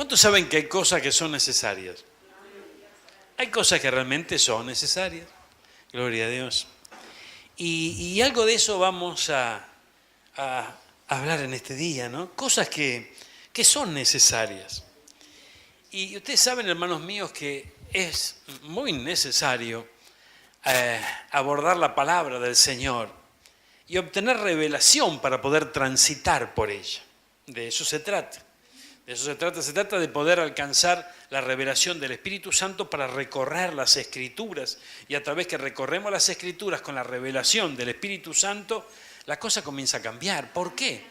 ¿Cuántos saben que hay cosas que son necesarias? Hay cosas que realmente son necesarias. Gloria a Dios. Y algo de eso vamos a hablar en este día, ¿no? Cosas que son necesarias. Y ustedes saben, hermanos míos, que es muy necesario abordar la palabra del Señor y obtener revelación para poder transitar por ella. De eso se trata. De eso se trata de poder alcanzar la revelación del Espíritu Santo para recorrer las Escrituras. Y a través que recorremos las Escrituras con la revelación del Espíritu Santo, la cosa comienza a cambiar. ¿Por qué?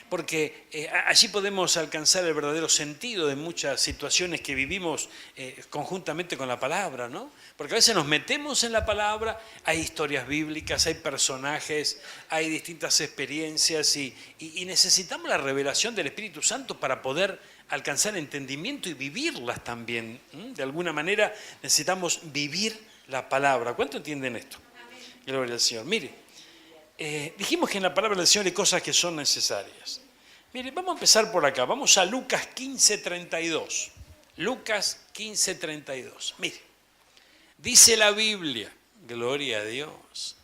Porque allí podemos alcanzar el verdadero sentido de muchas situaciones que vivimos conjuntamente con la palabra, ¿no? Porque a veces nos metemos en la palabra, hay historias bíblicas, hay personajes, hay distintas experiencias y necesitamos la revelación del Espíritu Santo para poder alcanzar entendimiento y vivirlas también. De alguna manera necesitamos vivir la palabra. ¿Cuánto entienden esto? Gloria al Señor. Mire, dijimos que en la palabra del Señor hay cosas que son necesarias. Mire, vamos a empezar por acá. Vamos a Lucas 15:32. Lucas 15:32. Mire, dice la Biblia, gloria a Dios.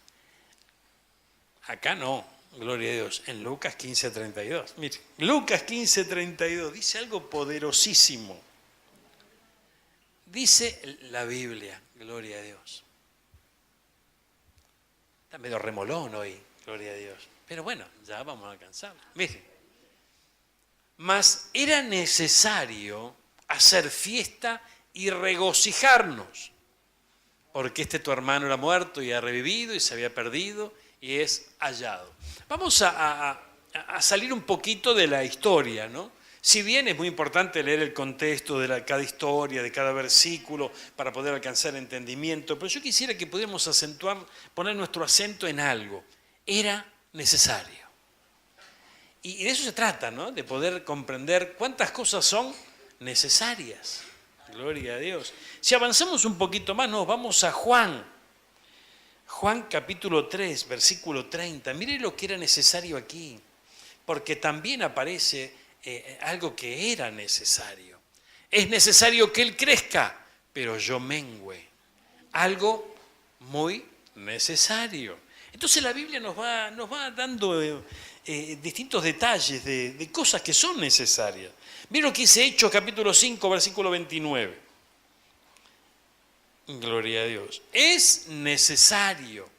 Acá no, gloria a Dios. En Lucas 15:32. Mire, Lucas 15:32 dice algo poderosísimo. Dice la Biblia, gloria a Dios. Está medio remolón hoy, gloria a Dios. Pero bueno, ya vamos a alcanzar. Miren, mas era necesario hacer fiesta y regocijarnos, porque tu hermano era muerto y ha revivido y se había perdido y es hallado. Vamos a salir un poquito de la historia, ¿no? Si bien es muy importante leer el contexto de cada historia, de cada versículo, para poder alcanzar entendimiento, pero yo quisiera que pudiéramos poner nuestro acento en algo. Era necesario. Y de eso se trata, ¿no? De poder comprender cuántas cosas son necesarias. Gloria a Dios. Si avanzamos un poquito más, nos vamos a Juan. Juan capítulo 3, versículo 30. Mire lo que era necesario aquí, porque también aparece algo que era necesario. Es necesario que Él crezca, pero yo mengüe. Algo muy necesario. Entonces la Biblia nos va dando distintos detalles de cosas que son necesarias. Miren lo que dice Hechos capítulo 5, versículo 29. Gloria a Dios. Es necesario.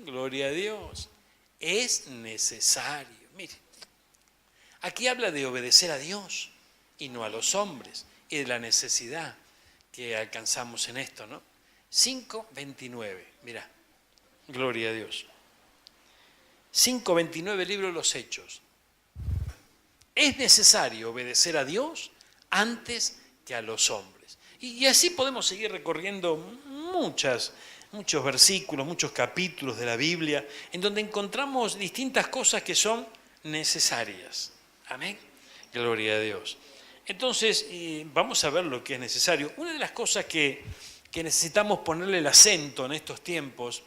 Gloria a Dios. Es necesario. Mire. Aquí habla de obedecer a Dios y no a los hombres y de la necesidad que alcanzamos en esto, ¿no? 5:29, mirá, gloria a Dios. 5:29, libro de los Hechos. Es necesario obedecer a Dios antes que a los hombres. Y así podemos seguir recorriendo muchos versículos, muchos capítulos de la Biblia, en donde encontramos distintas cosas que son necesarias. Amén. Gloria a Dios. Entonces, vamos a ver lo que es necesario. Una de las cosas que necesitamos ponerle el acento en estos tiempos,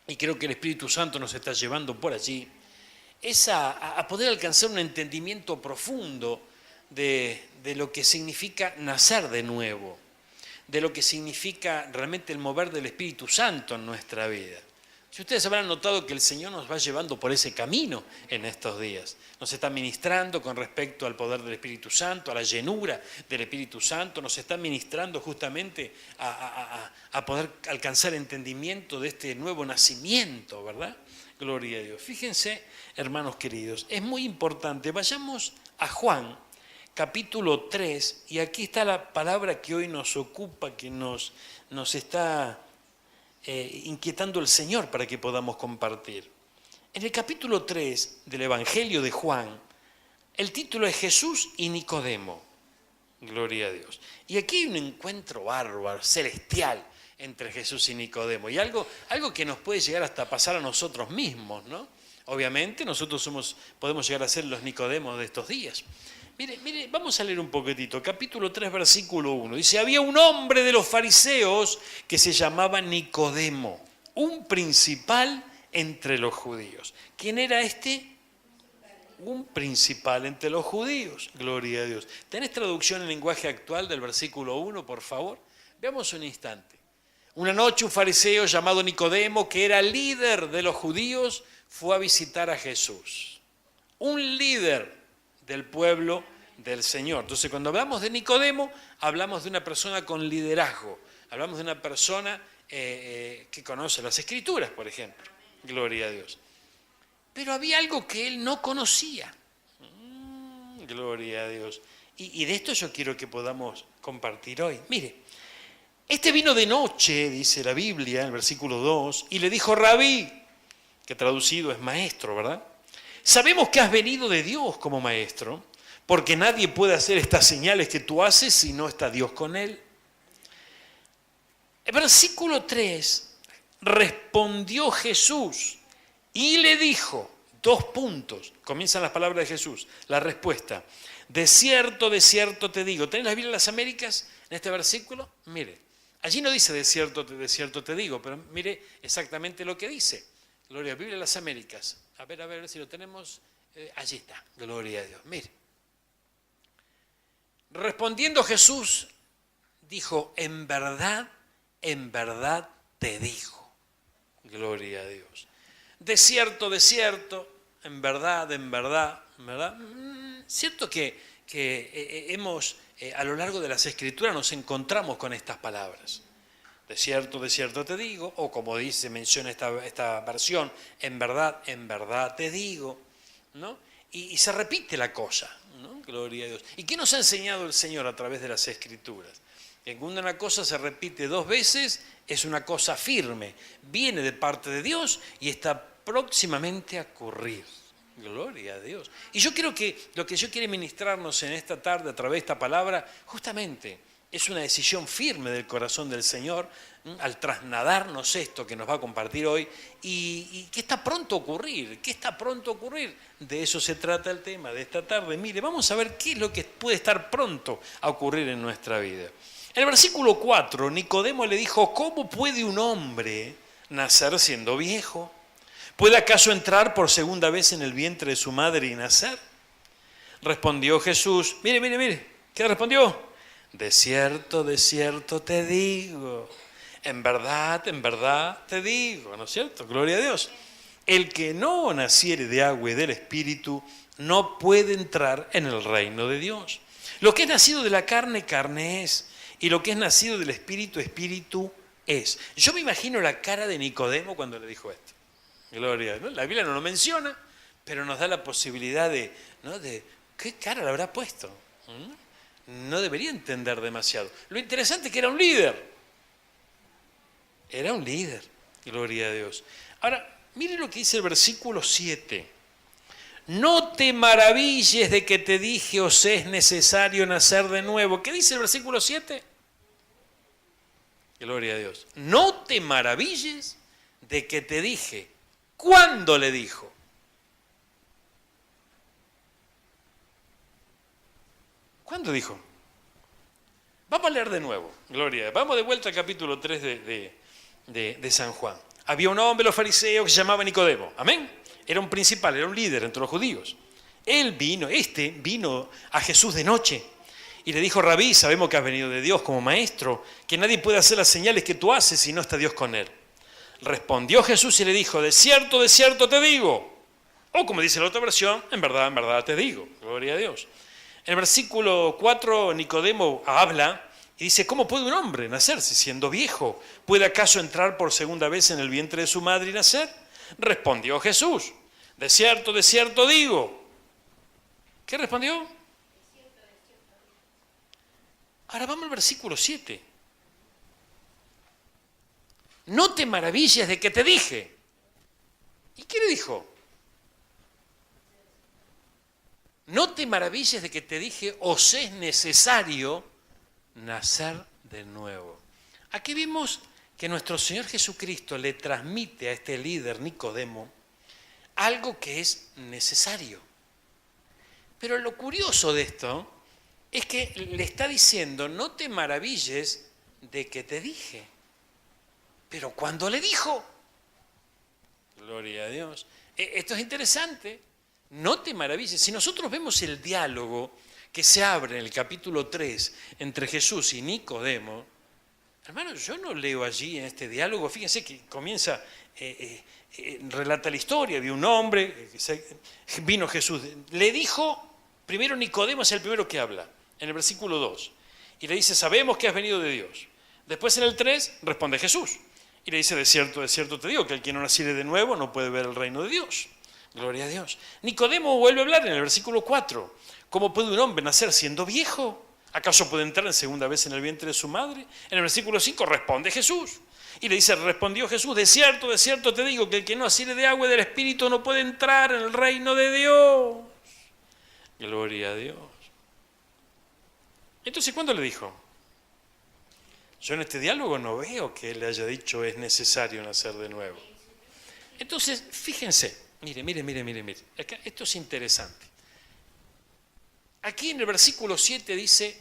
y creo que el Espíritu Santo nos está llevando por allí, es a poder alcanzar un entendimiento profundo de lo que significa nacer de nuevo, de lo que significa realmente el mover del Espíritu Santo en nuestra vida. Si ustedes habrán notado que el Señor nos va llevando por ese camino en estos días. Nos está ministrando con respecto al poder del Espíritu Santo, a la llenura del Espíritu Santo. Nos está ministrando justamente a poder alcanzar entendimiento de este nuevo nacimiento, ¿verdad? Gloria a Dios. Fíjense, hermanos queridos, es muy importante. Vayamos a Juan, capítulo 3, y aquí está la palabra que hoy nos ocupa, que nos está inquietando el Señor para que podamos compartir. En el capítulo 3 del Evangelio de Juan, el título es Jesús y Nicodemo. Gloria a Dios. Y aquí hay un encuentro bárbaro, celestial, entre Jesús y Nicodemo. Y algo que nos puede llegar hasta pasar a nosotros mismos, ¿no? Obviamente nosotros podemos llegar a ser los Nicodemos de estos días. Mire, vamos a leer un poquitito. Capítulo 3, versículo 1. Dice, había un hombre de los fariseos que se llamaba Nicodemo, un principal entre los judíos. ¿Quién era este? un principal entre los judíos. Gloria a Dios. ¿Tenés traducción en lenguaje actual del versículo 1, por favor? Veamos un instante. Una noche un fariseo llamado Nicodemo, que era líder de los judíos, fue a visitar a Jesús. Un líder del pueblo del Señor. Entonces, cuando hablamos de Nicodemo, hablamos de una persona con liderazgo. Hablamos de una persona que conoce las Escrituras, por ejemplo. Gloria a Dios. Pero había algo que él no conocía. Gloria a Dios. Y de esto yo quiero que podamos compartir hoy. Mire, este vino de noche, dice la Biblia, en el versículo 2, y le dijo: Rabí, que traducido es maestro, ¿verdad? Sabemos que has venido de Dios como maestro, porque nadie puede hacer estas señales que tú haces si no está Dios con él. El versículo 3, respondió Jesús y le dijo, 2 puntos, comienzan las palabras de Jesús, la respuesta: de cierto te digo. ¿Tenés la Biblia de las Américas en este versículo? Mire, allí no dice de cierto te digo, pero mire exactamente lo que dice. Gloria a Biblia de las Américas. A ver si lo tenemos. Allí está, gloria a Dios. Mire. Respondiendo Jesús, dijo: en verdad te digo. Gloria a Dios. De cierto, en verdad, ¿verdad? Cierto que hemos, a lo largo de las Escrituras nos encontramos con estas palabras. De cierto te digo, o como menciona esta versión, en verdad te digo, ¿no? Y se repite la cosa, ¿no? Gloria a Dios. ¿Y qué nos ha enseñado el Señor a través de las Escrituras? Que cuando una cosa se repite 2 veces, es una cosa firme, viene de parte de Dios y está próximamente a ocurrir. Gloria a Dios. Y yo creo que lo que yo quiero ministrarnos en esta tarde a través de esta palabra, justamente es una decisión firme del corazón del Señor al trasladarnos esto que nos va a compartir hoy y que está pronto a ocurrir. ¿Qué está pronto a ocurrir? De eso se trata el tema de esta tarde. Mire, vamos a ver qué es lo que puede estar pronto a ocurrir en nuestra vida. En el versículo 4, Nicodemo le dijo: ¿cómo puede un hombre nacer siendo viejo? ¿Puede acaso entrar por segunda vez en el vientre de su madre y nacer? Respondió Jesús. Mire, ¿qué respondió? De cierto te digo, en verdad te digo, ¿no es cierto? Gloria a Dios. El que no naciere de agua y del Espíritu no puede entrar en el reino de Dios. Lo que es nacido de la carne, carne es, y lo que es nacido del Espíritu, Espíritu es. Yo me imagino la cara de Nicodemo cuando le dijo esto. Gloria a Dios. La Biblia no lo menciona, pero nos da la posibilidad de ¿qué cara le habrá puesto? No debería entender demasiado. Lo interesante es que era un líder. Era un líder. Gloria a Dios. Ahora, mire lo que dice el versículo 7. No te maravilles de que te dije, os es necesario nacer de nuevo. ¿Qué dice el versículo 7? Gloria a Dios. No te maravilles de que te dije. ¿Cuándo le dijo? ¿Cuándo dijo? Vamos a leer de nuevo, Gloria. Vamos de vuelta al capítulo 3 de San Juan. Había un hombre, los fariseos, que se llamaba Nicodemo. Amén. Era un principal, era un líder entre los judíos. Él vino a Jesús de noche y le dijo: Rabí, sabemos que has venido de Dios como maestro, que nadie puede hacer las señales que tú haces si no está Dios con él. Respondió Jesús y le dijo: de cierto te digo. O como dice la otra versión, en verdad te digo. Gloria a Dios. En el versículo 4, Nicodemo habla y dice: ¿cómo puede un hombre nacerse siendo viejo? ¿Puede acaso entrar por segunda vez en el vientre de su madre y nacer? Respondió Jesús: de cierto digo. ¿Qué respondió? Ahora vamos al versículo 7. No te maravilles de que te dije. ¿Y qué le dijo? No te maravilles de que te dije, os es necesario nacer de nuevo. Aquí vimos que nuestro Señor Jesucristo le transmite a este líder Nicodemo algo que es necesario. Pero lo curioso de esto es que le está diciendo: no te maravilles de que te dije. Pero ¿cuándo le dijo? Gloria a Dios. Esto es interesante. no te maravilles. Si nosotros vemos el diálogo que se abre en el capítulo 3 entre Jesús y Nicodemo, hermano, yo no leo allí en este diálogo, fíjense que comienza, relata la historia de un hombre, vino Jesús, le dijo, primero Nicodemo es el primero que habla, en el versículo 2, y le dice, sabemos que has venido de Dios. Después en el 3 responde Jesús, y le dice, de cierto te digo, que el que no naciere de nuevo no puede ver el reino de Dios. Gloria a Dios. Nicodemo vuelve a hablar en el versículo 4, ¿cómo puede un hombre nacer siendo viejo? ¿Acaso puede entrar en segunda vez en el vientre de su madre? En el versículo 5 responde Jesús. Y le dice, respondió Jesús, de cierto te digo que el que no naciere de agua y del Espíritu no puede entrar en el reino de Dios. Gloria a Dios. Entonces, ¿cuándo le dijo? Yo en este diálogo no veo que él le haya dicho es necesario nacer de nuevo. Entonces, fíjense, mire. Acá, esto es interesante. Aquí en el versículo 7 dice,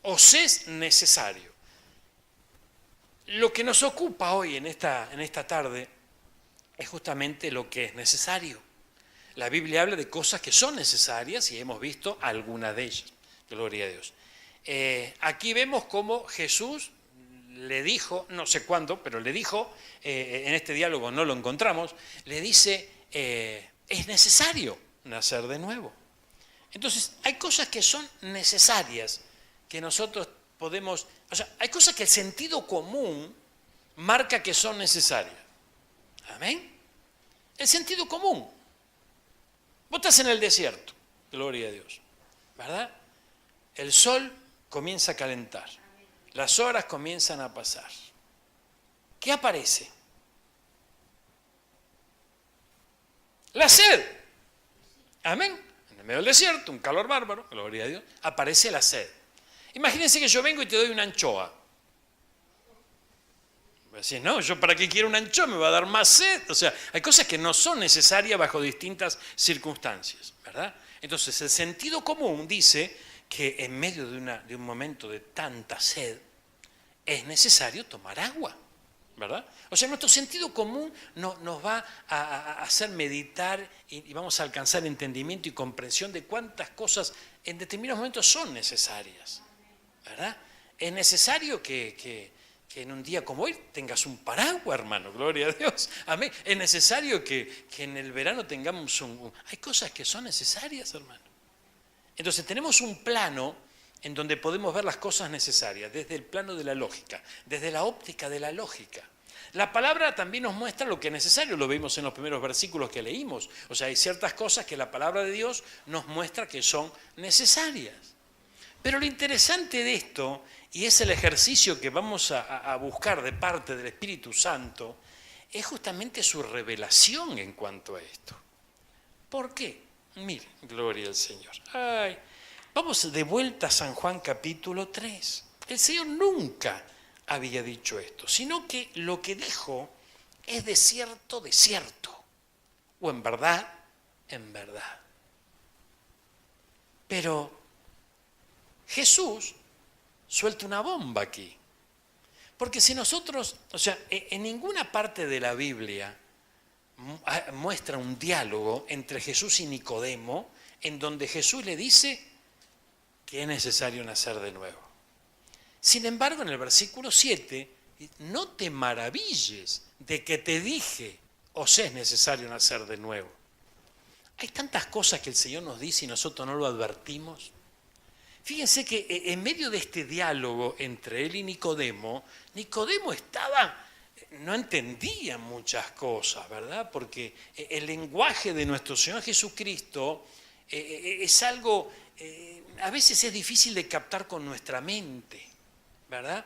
os es necesario. Lo que nos ocupa hoy en esta tarde es justamente lo que es necesario. La Biblia habla de cosas que son necesarias y hemos visto algunas de ellas. Gloria a Dios. Aquí vemos cómo Jesús le dijo, no sé cuándo, pero le dijo, en este diálogo no lo encontramos, le dice, es necesario nacer de nuevo. Entonces, hay cosas que son necesarias, que nosotros podemos, o sea, hay cosas que el sentido común marca que son necesarias. ¿Amén? El sentido común. Vos estás en el desierto, gloria a Dios, ¿verdad? El sol comienza a calentar, las horas comienzan a pasar. ¿Qué aparece? La sed. Amén. En el medio del desierto, un calor bárbaro, gloria a Dios, aparece la sed. Imagínense que yo vengo y te doy una anchoa. Decís, no, yo para qué quiero una anchoa, me va a dar más sed. O sea, hay cosas que no son necesarias bajo distintas circunstancias, ¿verdad? Entonces, el sentido común dice que en medio de un momento de tanta sed, es necesario tomar agua, ¿verdad? O sea, nuestro sentido común nos va a hacer meditar y vamos a alcanzar entendimiento y comprensión de cuántas cosas en determinados momentos son necesarias, ¿verdad? Es necesario que en un día como hoy tengas un paraguas, hermano, gloria a Dios, amén. Es necesario que en el verano tengamos hay cosas que son necesarias, hermano. Entonces tenemos un plano en donde podemos ver las cosas necesarias, desde el plano de la lógica, desde la óptica de la lógica. La palabra también nos muestra lo que es necesario, lo vimos en los primeros versículos que leímos. O sea, hay ciertas cosas que la palabra de Dios nos muestra que son necesarias. Pero lo interesante de esto, y es el ejercicio que vamos a buscar de parte del Espíritu Santo, es justamente su revelación en cuanto a esto. ¿Por qué? Mire, gloria al Señor. Vamos de vuelta a San Juan capítulo 3. El Señor nunca había dicho esto, sino que lo que dijo es de cierto, o en verdad. Pero Jesús suelta una bomba aquí, porque si nosotros, o sea, en ninguna parte de la Biblia muestra un diálogo entre Jesús y Nicodemo, en donde Jesús le dice que es necesario nacer de nuevo. Sin embargo, en el versículo 7, no te maravilles de que te dije, os es necesario nacer de nuevo. Hay tantas cosas que el Señor nos dice y nosotros no lo advertimos. Fíjense que en medio de este diálogo entre él y Nicodemo, no entendía muchas cosas, ¿verdad? Porque el lenguaje de nuestro Señor Jesucristo es algo, a veces es difícil de captar con nuestra mente, ¿verdad?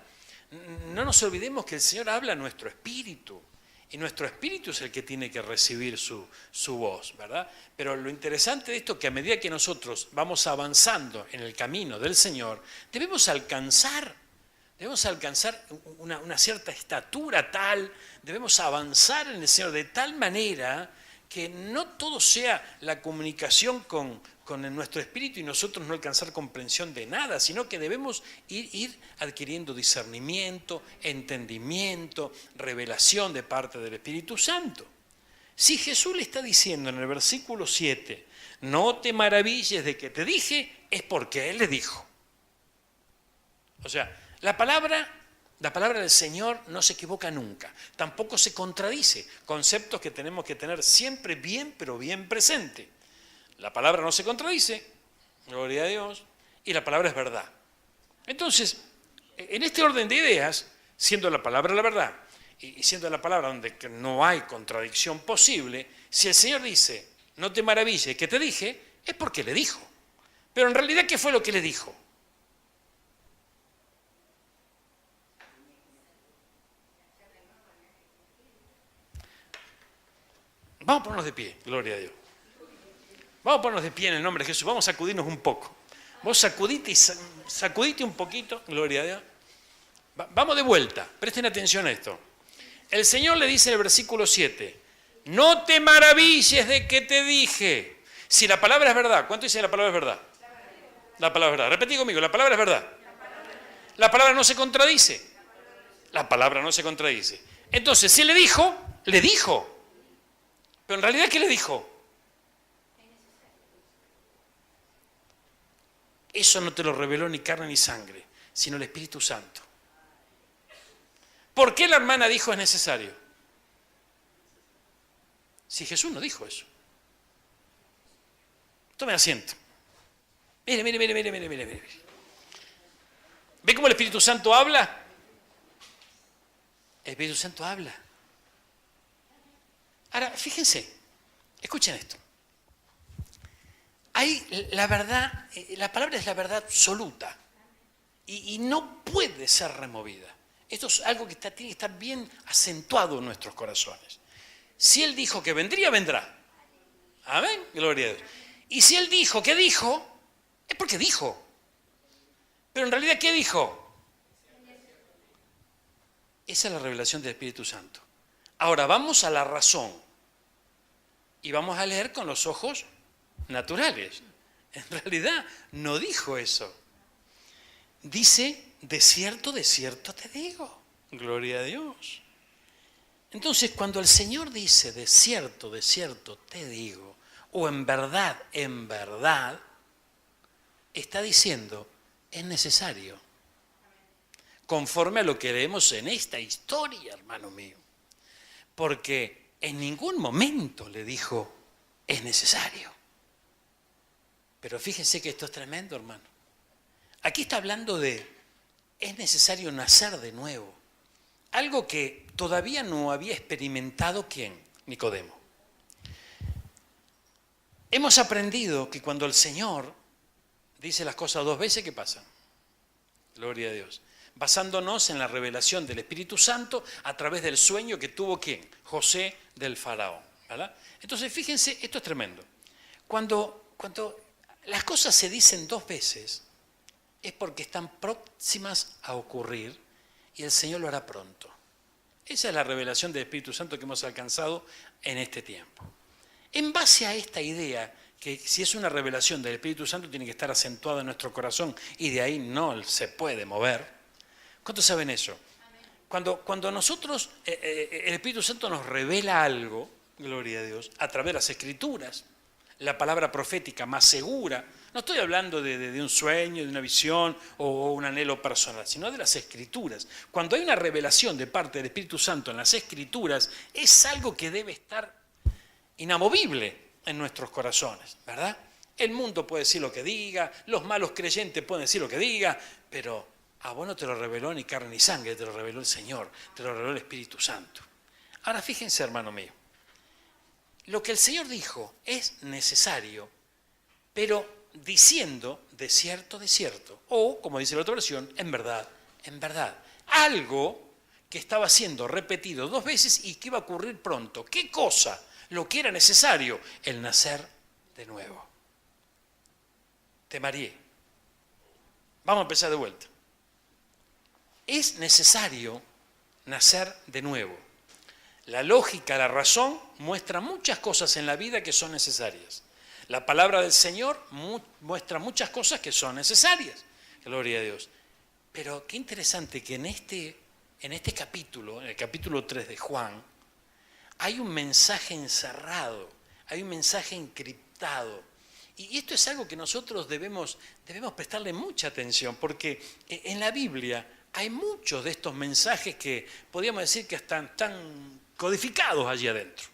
No nos olvidemos que el Señor habla a nuestro espíritu, y nuestro espíritu es el que tiene que recibir su voz, ¿verdad? Pero lo interesante de esto es que a medida que nosotros vamos avanzando en el camino del Señor, debemos alcanzar una cierta estatura tal, debemos avanzar en el Señor de tal manera que no todo sea la comunicación con nuestro espíritu y nosotros no alcanzar comprensión de nada, sino que debemos ir adquiriendo discernimiento, entendimiento, revelación de parte del Espíritu Santo. Si Jesús le está diciendo en el versículo 7, no te maravilles de que te dije, es porque Él le dijo. O sea, la palabra del Señor no se equivoca nunca, tampoco se contradice, conceptos que tenemos que tener siempre bien, pero bien presente. La palabra no se contradice, gloria a Dios, y la palabra es verdad. Entonces, en este orden de ideas, siendo la palabra la verdad, y siendo la palabra donde no hay contradicción posible, si el Señor dice, no te maravilles que te dije, es porque le dijo. Pero en realidad, ¿qué fue lo que le dijo? Vamos a ponernos de pie, gloria a Dios. Vamos a ponernos de pie en el nombre de Jesús, vamos a sacudirnos un poco. Vos sacudite un poquito, gloria a Dios. Vamos de vuelta, presten atención a esto. El Señor le dice en el versículo 7, no te maravilles de que te dije. Si la palabra es verdad, ¿cuánto dice la palabra es verdad? La palabra es verdad. Repetí conmigo, la palabra es verdad. La palabra no se contradice. La palabra no se contradice. Entonces, si le dijo, le dijo. Pero en realidad, ¿qué le dijo? Eso no te lo reveló ni carne ni sangre, sino el Espíritu Santo. ¿Por qué la hermana dijo es necesario? Si Jesús no dijo eso. Tome asiento. Mire. ¿Ve cómo el Espíritu Santo habla? El Espíritu Santo habla. Ahora, fíjense, escuchen esto. Hay la verdad, la palabra es la verdad absoluta y no puede ser removida. Esto es algo que tiene que estar bien acentuado en nuestros corazones. Si Él dijo que vendría, vendrá. Amén, gloria a Dios. Y si Él dijo que dijo, es porque dijo. Pero en realidad, ¿qué dijo? Esa es la revelación del Espíritu Santo. Ahora vamos a la razón y vamos a leer con los ojos naturales. En realidad no dijo eso. Dice, de cierto te digo. Gloria a Dios. Entonces, cuando el Señor dice, de cierto te digo, o en verdad, está diciendo, es necesario. Conforme a lo que leemos en esta historia, hermano mío. Porque en ningún momento le dijo, es necesario. Pero fíjense que esto es tremendo, hermano. Aquí está hablando de, es necesario nacer de nuevo. Algo que todavía no había experimentado, ¿quién? Nicodemo. Hemos aprendido que cuando el Señor dice las cosas dos veces, ¿qué pasa? Gloria a Dios. Basándonos en la revelación del Espíritu Santo a través del sueño que tuvo ¿quién? José del faraón. ¿Verdad? Entonces, fíjense, esto es tremendo. Cuando las cosas se dicen dos veces, es porque están próximas a ocurrir y el Señor lo hará pronto. Esa es la revelación del Espíritu Santo que hemos alcanzado en este tiempo. En base a esta idea, que si es una revelación del Espíritu Santo tiene que estar acentuada en nuestro corazón y de ahí no se puede mover. ¿Cuántos saben eso? Cuando nosotros, el Espíritu Santo nos revela algo, gloria a Dios, a través de las Escrituras, la palabra profética más segura, no estoy hablando de un sueño, de una visión o un anhelo personal, sino de las Escrituras. Cuando hay una revelación de parte del Espíritu Santo en las Escrituras, es algo que debe estar inamovible en nuestros corazones, ¿verdad? El mundo puede decir lo que diga, los malos creyentes pueden decir lo que diga, pero a vos no te lo reveló ni carne ni sangre, te lo reveló el Señor, te lo reveló el Espíritu Santo. Ahora fíjense, hermano mío, lo que el Señor dijo es necesario, pero diciendo de cierto, o como dice la otra versión, en verdad. Algo que estaba siendo repetido dos veces y que iba a ocurrir pronto. ¿Qué cosa? Lo que era necesario, el nacer de nuevo. Te mareé. Vamos a empezar de vuelta. Es necesario nacer de nuevo. La lógica, la razón, muestra muchas cosas en la vida que son necesarias. La palabra del Señor muestra muchas cosas que son necesarias. Gloria a Dios. Pero qué interesante que en este capítulo, en el capítulo 3 de Juan, hay un mensaje encerrado, hay un mensaje encriptado. Y esto es algo que nosotros debemos prestarle mucha atención, porque en la Biblia hay muchos de estos mensajes que podríamos decir que están codificados allí adentro.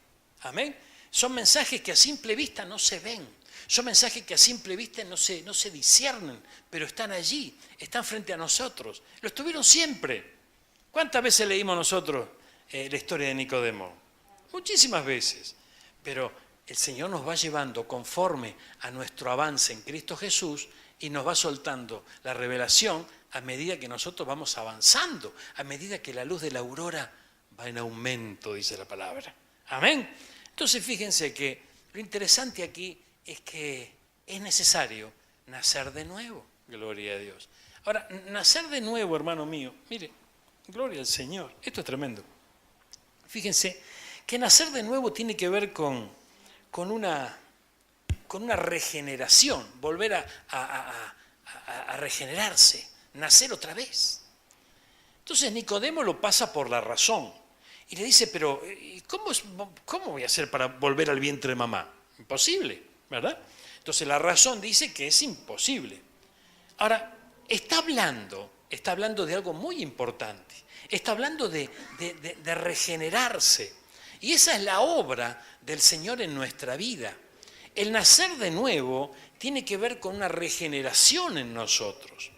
Amén. Son mensajes que a simple vista no se ven. Son mensajes que a simple vista no se disciernen, pero están allí, están frente a nosotros. Lo estuvieron siempre. ¿Cuántas veces leímos nosotros la historia de Nicodemo? Muchísimas veces. Pero el Señor nos va llevando conforme a nuestro avance en Cristo Jesús y nos va soltando la revelación a medida que nosotros vamos avanzando, a medida que la luz de la aurora va en aumento, dice la palabra. Amén. Entonces fíjense que lo interesante aquí es que es necesario nacer de nuevo. Gloria a Dios. Ahora, nacer de nuevo, hermano mío, mire, gloria al Señor. Esto es tremendo. Fíjense que nacer de nuevo tiene que ver con una regeneración, volver a regenerarse, nacer otra vez. Entonces Nicodemo lo pasa por la razón y le dice, pero ¿cómo voy a hacer para volver al vientre de mamá? Imposible, ¿verdad? Entonces la razón dice que es imposible. Ahora, está hablando de algo muy importante, está hablando de regenerarse. Y esa es la obra del Señor en nuestra vida. El nacer de nuevo tiene que ver con una regeneración en nosotros.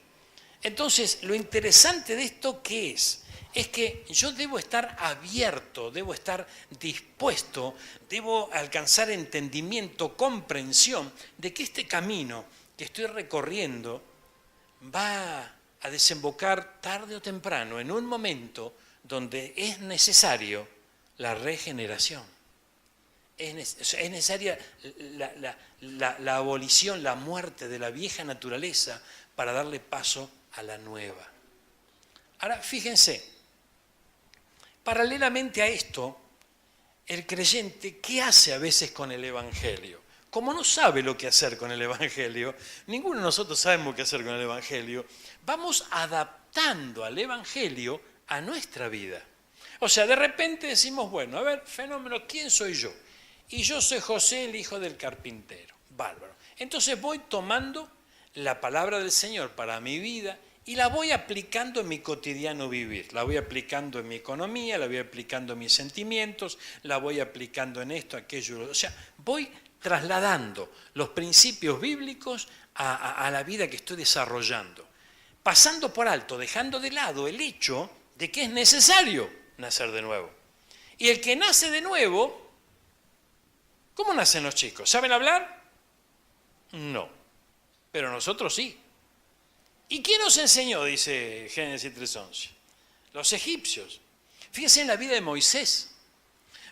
Entonces, lo interesante de esto, ¿qué es? Es que yo debo estar abierto, debo estar dispuesto, debo alcanzar entendimiento, comprensión de que este camino que estoy recorriendo va a desembocar tarde o temprano en un momento donde es necesario la regeneración. Es necesaria la abolición, la muerte de la vieja naturaleza para darle paso a la nueva. Ahora, fíjense, paralelamente a esto, el creyente, ¿qué hace a veces con el Evangelio? Como no sabe lo que hacer con el Evangelio, ninguno de nosotros sabemos qué hacer con el Evangelio, vamos adaptando al Evangelio a nuestra vida. O sea, de repente decimos, bueno, a ver, fenómeno, ¿quién soy yo? Y yo soy José, el hijo del carpintero. Bárbaro. Entonces voy tomando la palabra del Señor para mi vida y la voy aplicando en mi cotidiano vivir. La voy aplicando en mi economía, la voy aplicando en mis sentimientos, la voy aplicando en esto, aquello. O sea, voy trasladando los principios bíblicos a la vida que estoy desarrollando. Pasando por alto, dejando de lado el hecho de que es necesario nacer de nuevo. Y el que nace de nuevo, ¿cómo nacen los chicos? ¿Saben hablar? No, pero nosotros sí. ¿Y quién nos enseñó? Dice Génesis 3:11. Los egipcios. Fíjense en la vida de Moisés.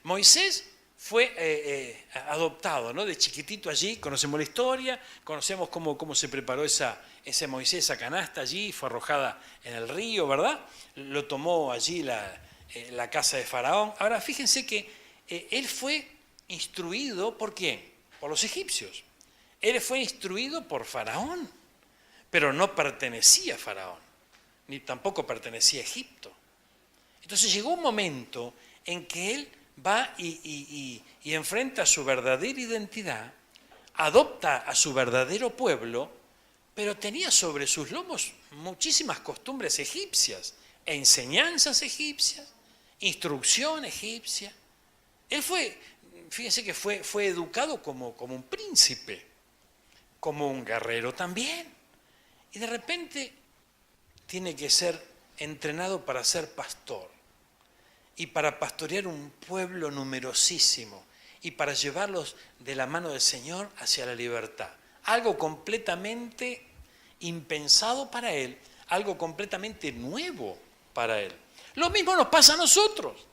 Moisés fue adoptado, ¿no? De chiquitito allí, conocemos la historia, conocemos cómo se preparó ese Moisés, esa canasta allí, fue arrojada en el río, ¿verdad? Lo tomó allí la casa de Faraón. Ahora, fíjense que él fue instruido, ¿por quién? Por los egipcios. Él fue instruido por Faraón, pero no pertenecía a Faraón, ni tampoco pertenecía a Egipto. Entonces llegó un momento en que él va y enfrenta su verdadera identidad, adopta a su verdadero pueblo, pero tenía sobre sus lomos muchísimas costumbres egipcias, enseñanzas egipcias, instrucción egipcia. Él fíjense que fue educado como un príncipe, como un guerrero también. Y de repente tiene que ser entrenado para ser pastor y para pastorear un pueblo numerosísimo y para llevarlos de la mano del Señor hacia la libertad. Algo completamente impensado para él, algo completamente nuevo para él. Lo mismo nos pasa a nosotros,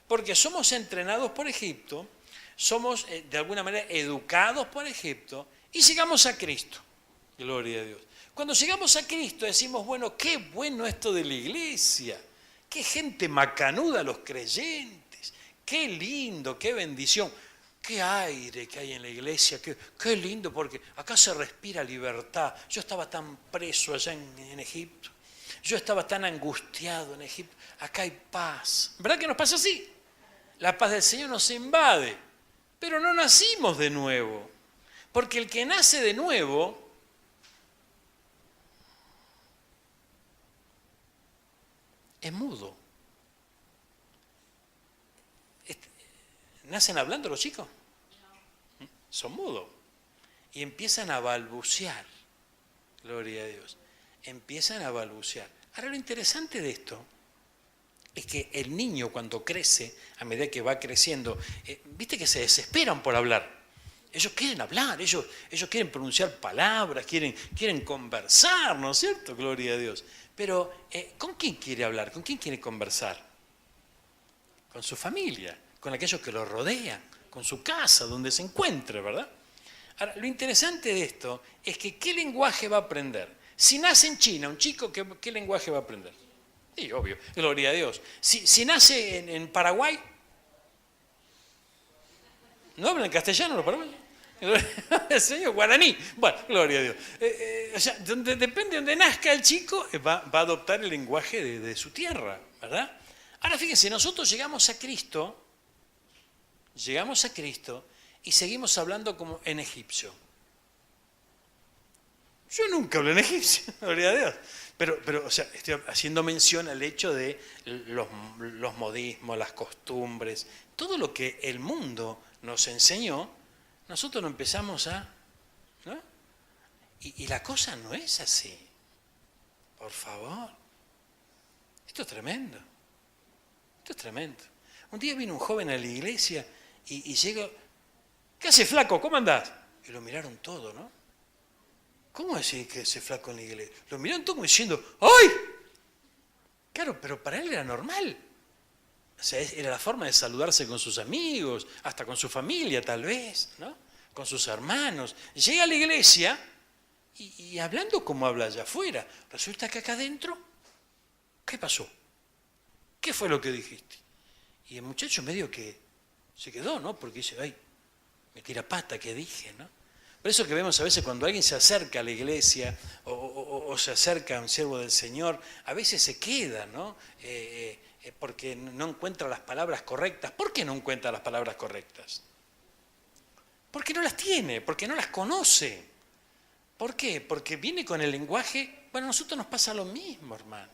porque somos entrenados por Egipto, somos de alguna manera educados por Egipto y llegamos a Cristo. Gloria a Dios. Cuando llegamos a Cristo decimos, bueno, qué bueno esto de la iglesia, qué gente macanuda los creyentes, qué lindo, qué bendición, qué aire que hay en la iglesia, qué lindo, porque acá se respira libertad. Yo estaba tan preso allá en Egipto, yo estaba tan angustiado en Egipto, acá hay paz. ¿Verdad que nos pasa así? La paz del Señor nos invade, pero no nacimos de nuevo. Porque el que nace de nuevo es mudo. ¿Nacen hablando los chicos? Son mudos. Y empiezan a balbucear. Gloria a Dios. Empiezan a balbucear. Ahora lo interesante de esto es que el niño cuando crece, a medida que va creciendo, viste que se desesperan por hablar. Ellos quieren hablar, ellos quieren pronunciar palabras, quieren conversar, ¿no es cierto? Gloria a Dios. Pero, ¿con quién quiere hablar? ¿Con quién quiere conversar? Con su familia, con aquellos que lo rodean, con su casa, donde se encuentre, ¿verdad? Ahora, lo interesante de esto es que ¿qué lenguaje va a aprender? Si nace en China, un chico, ¿qué lenguaje va a aprender? Sí, obvio, gloria a Dios. Si nace en Paraguay, ¿no hablan castellano los paraguayos? El señor guaraní. Bueno, gloria a Dios. O sea, depende de donde nazca el chico, va a adoptar el lenguaje de su tierra, ¿verdad? Ahora fíjense, nosotros llegamos a Cristo y seguimos hablando como en egipcio. Yo nunca hablé en egipcio, gloria a Dios. Pero, o sea, estoy haciendo mención al hecho de los modismos, las costumbres, todo lo que el mundo nos enseñó, nosotros lo empezamos ¿no? Y la cosa no es así. Por favor. Esto es tremendo. Esto es tremendo. Un día vino un joven a la iglesia y llegó, ¿qué hace flaco? ¿Cómo andás? Y lo miraron todo, ¿no? ¿Cómo decir que ese flaco en la iglesia? Lo miraron todo como diciendo, ¡ay! Claro, pero para él era normal. O sea, era la forma de saludarse con sus amigos, hasta con su familia tal vez, ¿no? Con sus hermanos. Llega a la iglesia y hablando como habla allá afuera. Resulta que acá adentro, ¿qué pasó? ¿Qué fue lo que dijiste? Y el muchacho medio que se quedó, ¿no? Porque dice, ay, me tira pata, ¿qué dije, no? Por eso que vemos a veces cuando alguien se acerca a la iglesia o se acerca a un siervo del Señor, a veces se queda, ¿no? Porque no encuentra las palabras correctas. ¿Por qué no encuentra las palabras correctas? Porque no las tiene, porque no las conoce. ¿Por qué? Porque viene con el lenguaje. Bueno, a nosotros nos pasa lo mismo, hermano.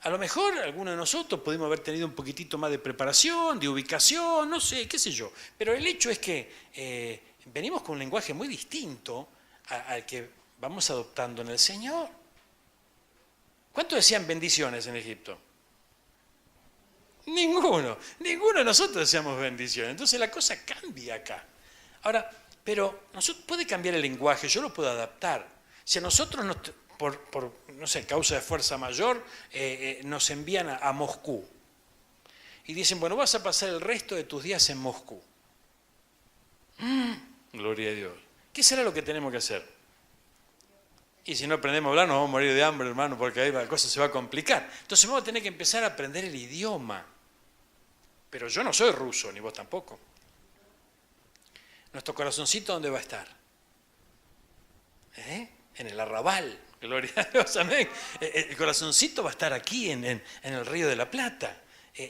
A lo mejor algunos de nosotros pudimos haber tenido un poquitito más de preparación, de ubicación, no sé, qué sé yo. Pero el hecho es que venimos con un lenguaje muy distinto al que vamos adoptando en el Señor. ¿Cuántos decían bendiciones en Egipto? Ninguno de nosotros decíamos bendiciones. Entonces la cosa cambia acá. Ahora, pero puede cambiar el lenguaje, yo lo puedo adaptar. Si a nosotros, por no sé, causa de fuerza mayor, nos envían a Moscú y dicen, bueno, vas a pasar el resto de tus días en Moscú. Gloria a Dios. ¿Qué será lo que tenemos que hacer? Y si no aprendemos a hablar, nos vamos a morir de hambre, hermano, porque ahí la cosa se va a complicar. Entonces vamos a tener que empezar a aprender el idioma. Pero yo no soy ruso, ni vos tampoco. ¿Nuestro corazoncito dónde va a estar? En el arrabal, gloria a Dios, amén. El corazoncito va a estar aquí en el Río de la Plata,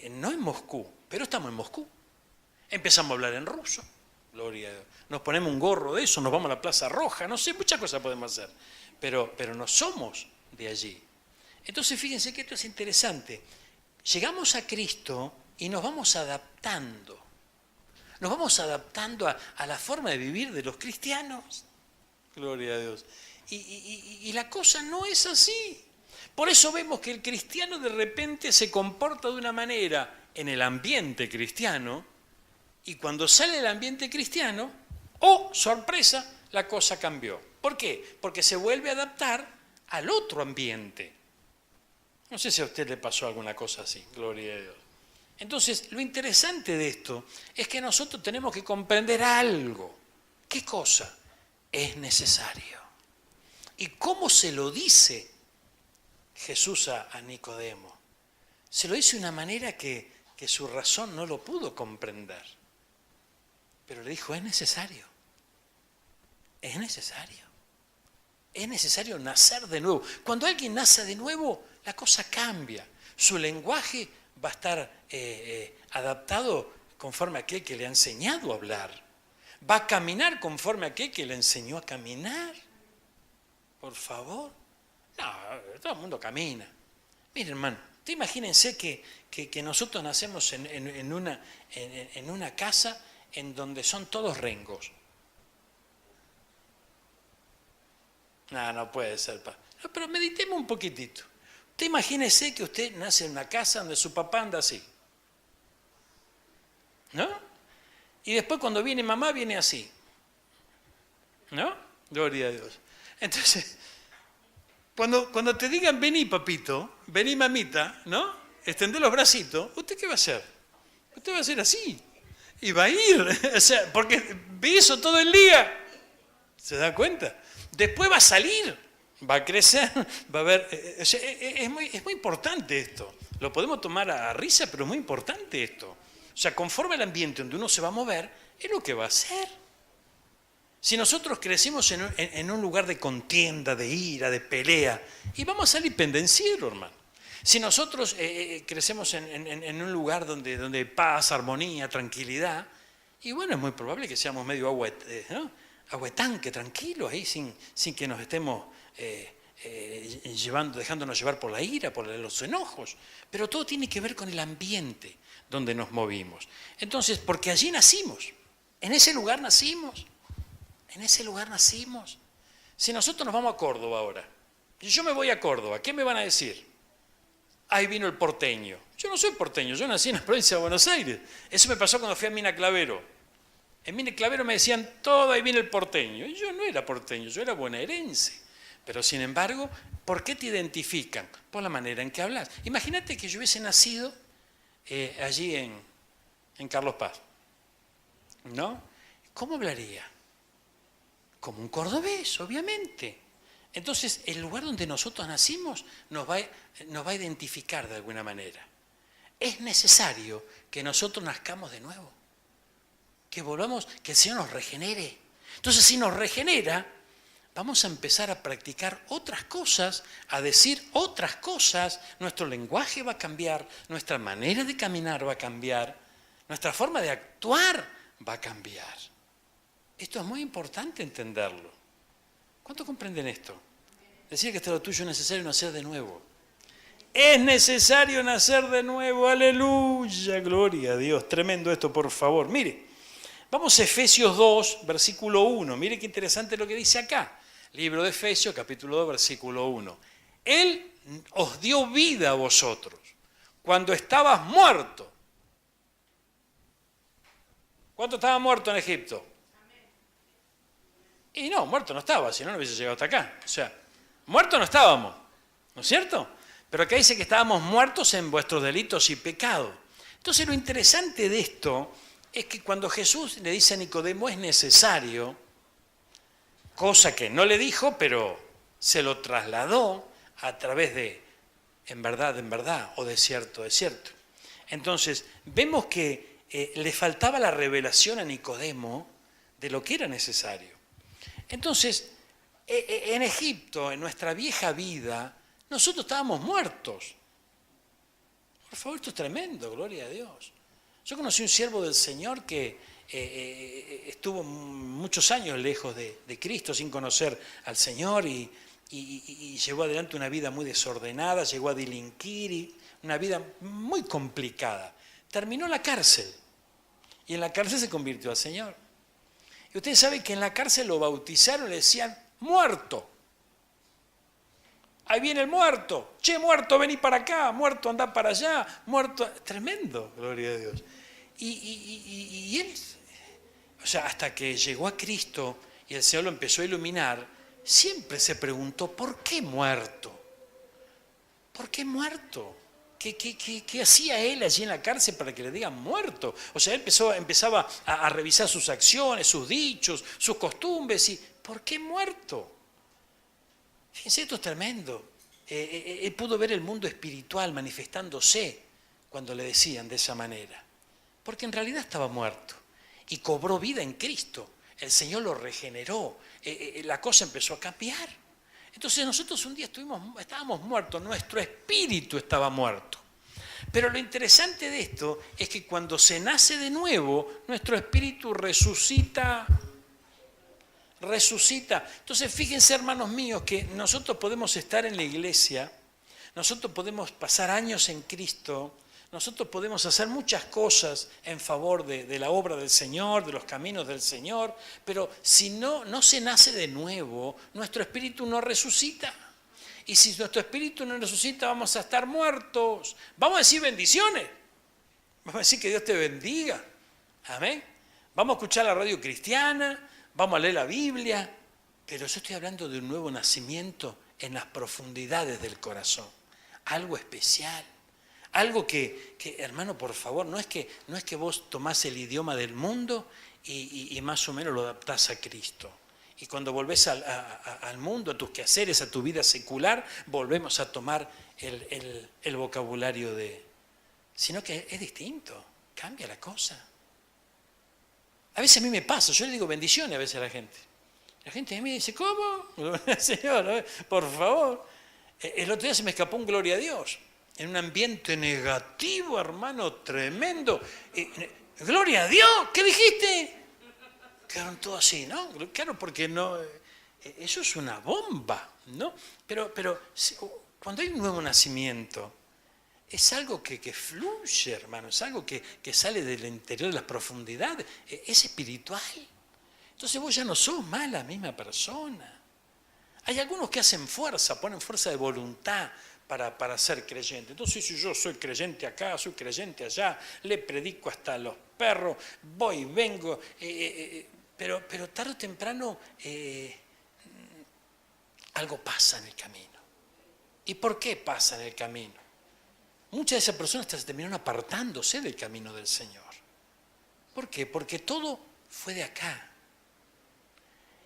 no en Moscú, pero estamos en Moscú. Empezamos a hablar en ruso, gloria a Dios. Nos ponemos un gorro de eso, nos vamos a la Plaza Roja, no sé, muchas cosas podemos hacer, pero no somos de allí. Entonces fíjense que esto es interesante. Llegamos a Cristo y nos vamos adaptando. Nos vamos adaptando a la forma de vivir de los cristianos. Gloria a Dios. Y la cosa no es así. Por eso vemos que el cristiano de repente se comporta de una manera en el ambiente cristiano y cuando sale del ambiente cristiano, ¡oh, sorpresa!, la cosa cambió. ¿Por qué? Porque se vuelve a adaptar al otro ambiente. No sé si a usted le pasó alguna cosa así, gloria a Dios. Entonces, lo interesante de esto es que nosotros tenemos que comprender algo. ¿Qué cosa? Es necesario. ¿Y cómo se lo dice Jesús a Nicodemo? Se lo dice de una manera que su razón no lo pudo comprender. Pero le dijo, es necesario. Es necesario. Es necesario nacer de nuevo. Cuando alguien nace de nuevo, la cosa cambia. Su lenguaje va a estar adaptado conforme a aquel que le ha enseñado a hablar. Va a caminar conforme a aquel que le enseñó a caminar. Por favor. No, todo el mundo camina. Miren, hermano, usted imagínense que nosotros nacemos en una casa en donde son todos rengos. No puede ser. No, pero meditemos un poquitito. Usted imagínese que usted nace en una casa donde su papá anda así. ¿No? Y después cuando viene mamá viene así. ¿No? Gloria a Dios. Entonces, cuando te digan vení papito, vení mamita, ¿no? Extender los bracitos, ¿usted qué va a hacer? Usted va a hacer así. Y va a ir. O sea, porque ve eso todo el día. ¿Se da cuenta? Después va a salir, va a crecer, va a ver. Es muy importante esto. Lo podemos tomar a risa, pero es muy importante esto. O sea, conforme al ambiente donde uno se va a mover, es lo que va a hacer. Si nosotros crecimos en un lugar de contienda, de ira, de pelea, y vamos a salir pendencieros, hermano. Si nosotros crecemos en un lugar donde hay paz, armonía, tranquilidad, y bueno, es muy probable que seamos medio aguetanque, tranquilos, ahí sin que nos estemos dejándonos llevar por la ira, por los enojos. Pero todo tiene que ver con el ambiente donde nos movimos. Entonces, porque allí nacimos, en ese lugar nacimos. En ese lugar nacimos. Si nosotros nos vamos a Córdoba ahora, y yo me voy a Córdoba, ¿qué me van a decir? Ahí vino el porteño. Yo no soy porteño, yo nací en la provincia de Buenos Aires. Eso me pasó cuando fui a Mina Clavero. En Mina Clavero me decían, todo ahí viene el porteño. Y yo no era porteño, yo era bonaerense. Pero sin embargo, ¿por qué te identifican? Por la manera en que hablas. Imagínate que yo hubiese nacido allí en Carlos Paz. ¿No? ¿Cómo hablaría? Como un cordobés, obviamente. Entonces, el lugar donde nosotros nacimos nos va a identificar de alguna manera. Es necesario que nosotros nazcamos de nuevo. Que volvamos, que el Señor nos regenere. Entonces, si nos regenera, vamos a empezar a practicar otras cosas, a decir otras cosas. Nuestro lenguaje va a cambiar, nuestra manera de caminar va a cambiar, nuestra forma de actuar va a cambiar. Esto es muy importante entenderlo. ¿Cuántos comprenden esto? Decir que esto es lo tuyo es necesario nacer de nuevo. Es necesario nacer de nuevo. Aleluya, gloria a Dios. Tremendo esto, por favor. Mire, vamos a Efesios 2, versículo 1. Mire qué interesante lo que dice acá. Libro de Efesios, capítulo 2, versículo 1. Él os dio vida a vosotros cuando estabas muerto. ¿Cuánto estaba muerto en Egipto? Y no, muerto no estaba, si no, no hubiese llegado hasta acá. O sea, muertos no estábamos, ¿no es cierto? Pero acá dice que estábamos muertos en vuestros delitos y pecados. Entonces lo interesante de esto es que cuando Jesús le dice a Nicodemo es necesario, cosa que no le dijo, pero se lo trasladó a través de en verdad, o de cierto. Entonces, vemos que le faltaba la revelación a Nicodemo de lo que era necesario. Entonces, en Egipto, en nuestra vieja vida, nosotros estábamos muertos. Por favor, esto es tremendo, gloria a Dios. Yo conocí un siervo del Señor que estuvo muchos años lejos de Cristo, sin conocer al Señor, y llevó adelante una vida muy desordenada, llegó a delinquir, una vida muy complicada. Terminó en la cárcel, y en la cárcel se convirtió al Señor. Y ustedes saben que en la cárcel lo bautizaron y le decían, muerto. Ahí viene el muerto. Che, muerto, vení para acá. Muerto, andá para allá. Muerto. Tremendo, gloria a Dios. Y él, o sea, hasta que llegó a Cristo y el Señor lo empezó a iluminar, siempre se preguntó, ¿por qué muerto? ¿Por qué muerto? ¿Qué hacía él allí en la cárcel para que le digan muerto? O sea, él empezaba a revisar sus acciones, sus dichos, sus costumbres. Y ¿por qué muerto? Fíjense, esto es tremendo. Él pudo ver el mundo espiritual manifestándose cuando le decían de esa manera. Porque en realidad estaba muerto y cobró vida en Cristo. El Señor lo regeneró. La cosa empezó a cambiar. Entonces nosotros un día estábamos muertos, nuestro espíritu estaba muerto. Pero lo interesante de esto es que cuando se nace de nuevo, nuestro espíritu resucita. Entonces, fíjense, hermanos míos, que nosotros podemos estar en la iglesia, nosotros podemos pasar años en Cristo, nosotros podemos hacer muchas cosas en favor de la obra del Señor, de los caminos del Señor, pero si no se nace de nuevo, nuestro espíritu no resucita. Y si nuestro espíritu no resucita, vamos a estar muertos. Vamos a decir bendiciones. Vamos a decir que Dios te bendiga. Amén. Vamos a escuchar la radio cristiana, vamos a leer la Biblia, pero yo estoy hablando de un nuevo nacimiento en las profundidades del corazón. Algo especial. Algo que, hermano, por favor, no es que vos tomás el idioma del mundo y más o menos lo adaptás a Cristo. Y cuando volvés al mundo, a tus quehaceres, a tu vida secular, volvemos a tomar el vocabulario sino que es distinto, cambia la cosa. A veces a mí me pasa, yo le digo bendiciones a veces a la gente. La gente a mí dice, ¿cómo? Señor, por favor. El otro día se me escapó un gloria a Dios. En un ambiente negativo, hermano, tremendo. Gloria a Dios, ¿qué dijiste? Quedaron todos así, ¿no? Claro, porque no, eso es una bomba, ¿no? Pero cuando hay un nuevo nacimiento, es algo que fluye, hermano, es algo que sale del interior de las profundidades, es espiritual. Entonces vos ya no sos más la misma persona. Hay algunos que hacen fuerza, ponen fuerza de voluntad para ser creyente. Entonces, si yo soy creyente acá, soy creyente allá, le predico hasta a los perros, voy y vengo, pero tarde o temprano algo pasa en el camino. ¿Y por qué pasa en el camino? Muchas de esas personas se terminaron apartándose del camino del Señor. ¿Por qué? Porque todo fue de acá.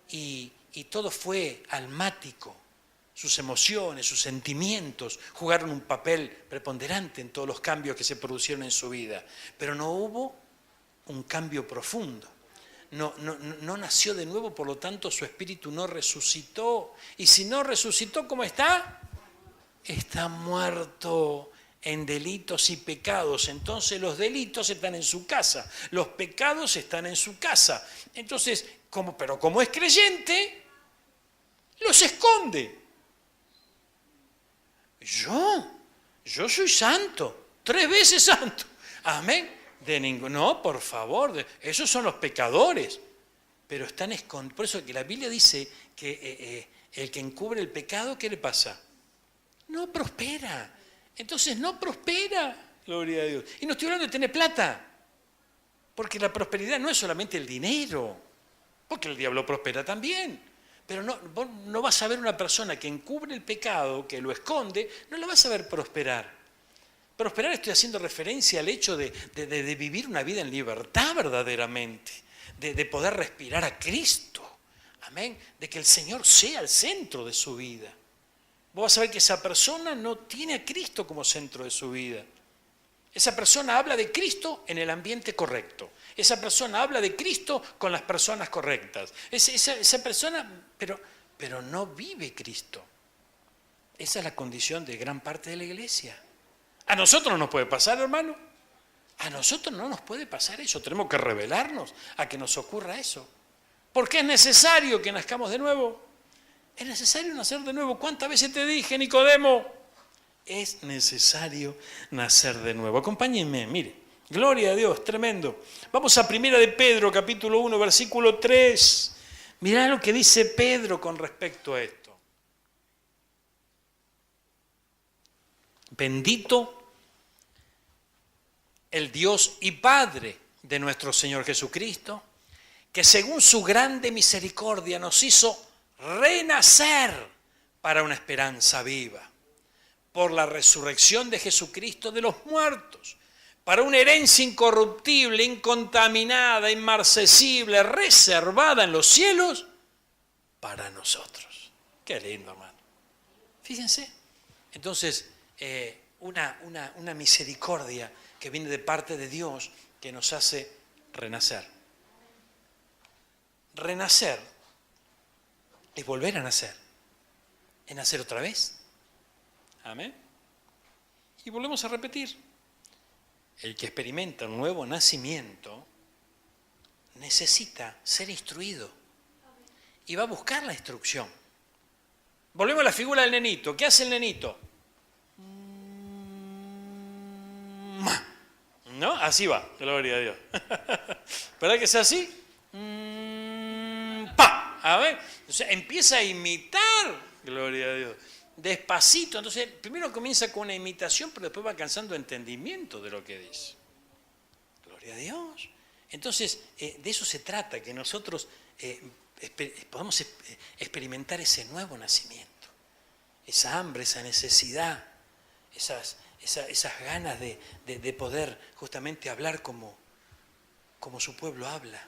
Y todo fue almático. Sus emociones, sus sentimientos jugaron un papel preponderante en todos los cambios que se produjeron en su vida. Pero no hubo un cambio profundo. No nació de nuevo, por lo tanto su espíritu no resucitó. Y si no resucitó, ¿cómo está? Está muerto en delitos y pecados. Entonces los delitos están en su casa, los pecados están en su casa. Entonces, pero como es creyente, los esconde. Yo soy santo, 3 veces santo. Amén. No, por favor, esos son los pecadores. Pero están escondidos. Por eso que la Biblia dice que el que encubre el pecado, ¿qué le pasa? No prospera. Entonces no prospera, gloria a Dios. Y no estoy hablando de tener plata, porque la prosperidad no es solamente el dinero, porque el diablo prospera también. Pero vos no vas a ver una persona que encubre el pecado, que lo esconde, no la vas a ver prosperar. Prosperar, estoy haciendo referencia al hecho de vivir una vida en libertad verdaderamente, de poder respirar a Cristo, amén, de que el Señor sea el centro de su vida. Vos vas a ver que esa persona no tiene a Cristo como centro de su vida. Esa persona habla de Cristo en el ambiente correcto. Esa persona habla de Cristo con las personas correctas. Esa persona, pero no vive Cristo. Esa es la condición de gran parte de la iglesia. A nosotros no nos puede pasar, hermano. A nosotros no nos puede pasar eso. Tenemos que rebelarnos a que nos ocurra eso. Porque es necesario que nazcamos de nuevo. Es necesario nacer de nuevo. ¿Cuántas veces te dije, Nicodemo? Es necesario nacer de nuevo. Acompáñenme, mire. Gloria a Dios, tremendo. Vamos a 1 de Pedro, capítulo 1, versículo 3. Mirá lo que dice Pedro con respecto a esto. Bendito el Dios y Padre de nuestro Señor Jesucristo, que según su grande misericordia nos hizo renacer para una esperanza viva, por la resurrección de Jesucristo de los muertos, para una herencia incorruptible, incontaminada, inmarcesible, reservada en los cielos para nosotros. Qué lindo, hermano. Fíjense. Entonces, una misericordia que viene de parte de Dios que nos hace renacer. Renacer es volver a nacer, es nacer otra vez. Amén. Y volvemos a repetir. el que experimenta un nuevo nacimiento, necesita ser instruido y va a buscar la instrucción. Volvemos a la figura del nenito. ¿Qué hace el nenito? ¿No? Así va, gloria a Dios. ¿Verdad que es así? ¡Pa! A ver, o sea, empieza a imitar, gloria a Dios, despacito. Entonces, primero comienza con una imitación, pero después va alcanzando entendimiento de lo que dice. Gloria a Dios. Entonces, de eso se trata, que nosotros podamos experimentar ese nuevo nacimiento, esa hambre, esa necesidad, esas ganas de poder justamente hablar como su pueblo habla,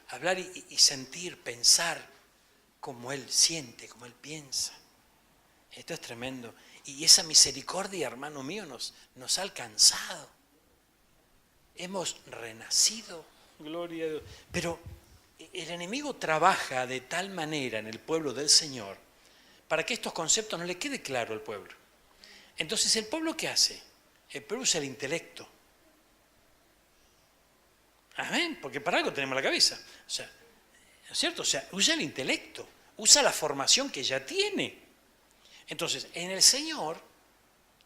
hablar y sentir, pensar como Él siente, como Él piensa. Esto es tremendo. Y esa misericordia, hermano mío, nos ha alcanzado. Hemos renacido, gloria a Dios. Pero el enemigo trabaja de tal manera en el pueblo del Señor para que estos conceptos no le quede claro al pueblo. Entonces, ¿el pueblo qué hace? El pueblo usa el intelecto. Amén, porque para algo tenemos la cabeza. O sea, ¿no es cierto? O sea, usa el intelecto, usa la formación que ya tiene. Entonces, en el Señor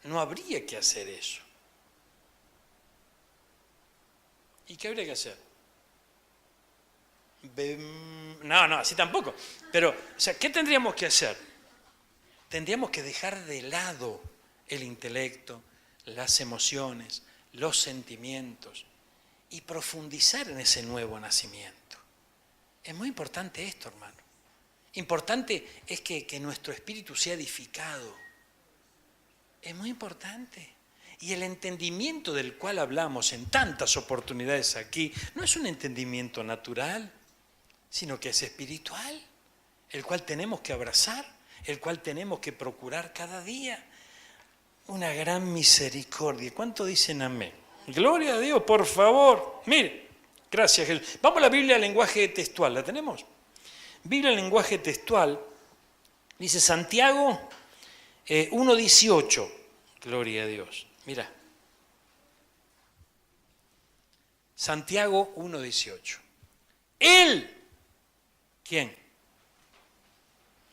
no habría que hacer eso. ¿Y qué habría que hacer? No, así tampoco. Pero, o sea, ¿qué tendríamos que hacer? Tendríamos que dejar de lado el intelecto, las emociones, los sentimientos y profundizar en ese nuevo nacimiento. Es muy importante esto, hermano. Importante es que nuestro espíritu sea edificado. Es muy importante. Y el entendimiento del cual hablamos en tantas oportunidades aquí no es un entendimiento natural, sino que es espiritual, el cual tenemos que abrazar, el cual tenemos que procurar cada día. Una gran misericordia. ¿Cuánto dicen amén? Gloria a Dios, por favor. Mire, gracias Jesús. Vamos a la Biblia en lenguaje textual, ¿la tenemos? Biblia en lenguaje textual, dice Santiago 1:18. Gloria a Dios. Mira. Santiago 1:18. Él, ¿quién?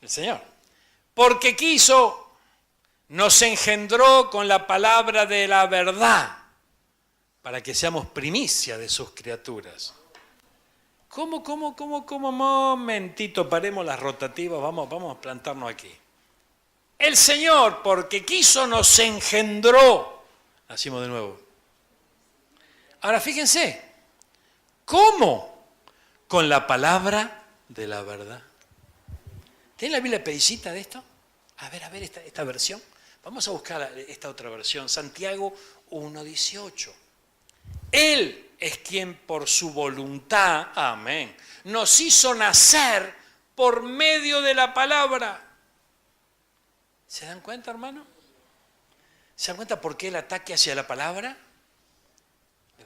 El Señor. Porque quiso, nos engendró con la palabra de la verdad, para que seamos primicia de sus criaturas. ¿Cómo? Momentito, paremos las rotativas, vamos a plantarnos aquí. El Señor, porque quiso, nos engendró. Nacimos de nuevo. Ahora fíjense, ¿cómo? Con la palabra de la verdad. ¿Tiene la Biblia pedicita de esto? A ver, esta versión. Vamos a buscar esta otra versión, Santiago 1:18. Él es quien por su voluntad, amén, nos hizo nacer por medio de la palabra. ¿Se dan cuenta, hermano? ¿Se dan cuenta por qué el ataque hacia la palabra?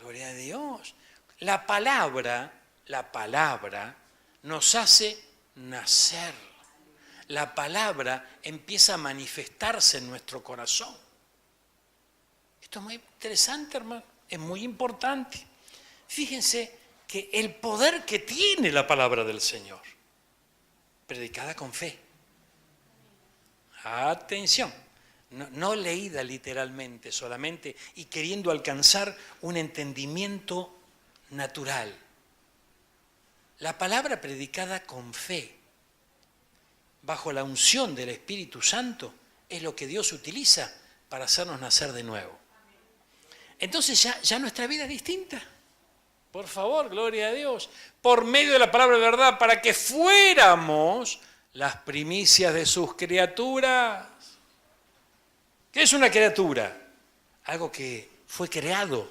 Gloria a Dios. La palabra nos hace nacer. La palabra empieza a manifestarse en nuestro corazón. Esto es muy interesante, hermano. Es muy importante. Fíjense que el poder que tiene la palabra del Señor, predicada con fe. Atención, no leída literalmente solamente y queriendo alcanzar un entendimiento natural. La palabra predicada con fe, bajo la unción del Espíritu Santo, es lo que Dios utiliza para hacernos nacer de nuevo. Entonces ya nuestra vida es distinta. Por favor, gloria a Dios. Por medio de la palabra de verdad, para que fuéramos las primicias de sus criaturas. ¿Qué es una criatura? Algo que fue creado.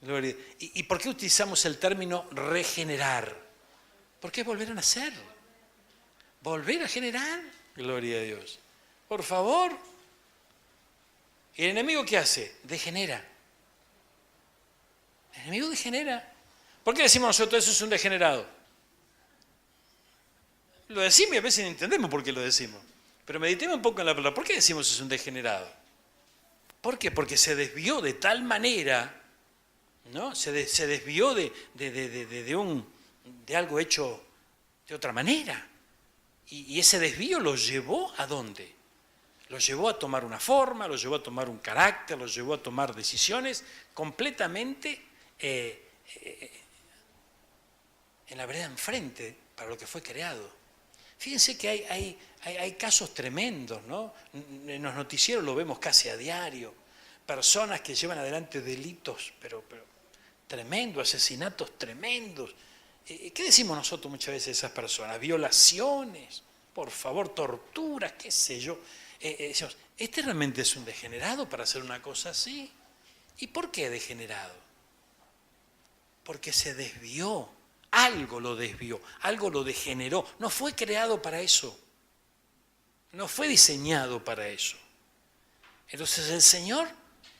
Gloria. ¿Y por qué utilizamos el término regenerar? Porque es volver a nacer. Volver a generar. Gloria a Dios. Por favor. ¿Y el enemigo qué hace? Degenera. El enemigo degenera. ¿Por qué decimos nosotros eso es un degenerado? Lo decimos y a veces no entendemos por qué lo decimos. Pero meditemos un poco en la palabra. ¿Por qué decimos eso es un degenerado? ¿Por qué? Porque se desvió de tal manera, ¿no? Se desvió de algo hecho de otra manera. Y ese desvío lo llevó ¿a dónde? Lo llevó a tomar una forma, lo llevó a tomar un carácter, lo llevó a tomar decisiones completamente en la vereda enfrente para lo que fue creado. Fíjense que hay casos tremendos, ¿no? En los noticieros lo vemos casi a diario. Personas que llevan adelante delitos, pero tremendos, asesinatos tremendos. ¿Qué decimos nosotros muchas veces de esas personas? Violaciones, por favor, torturas, qué sé yo. Decimos, ¿este realmente es un degenerado para hacer una cosa así? ¿Y por qué degenerado? Porque se desvió, algo lo desvió, algo lo degeneró. No fue creado para eso, no fue diseñado para eso. Entonces el Señor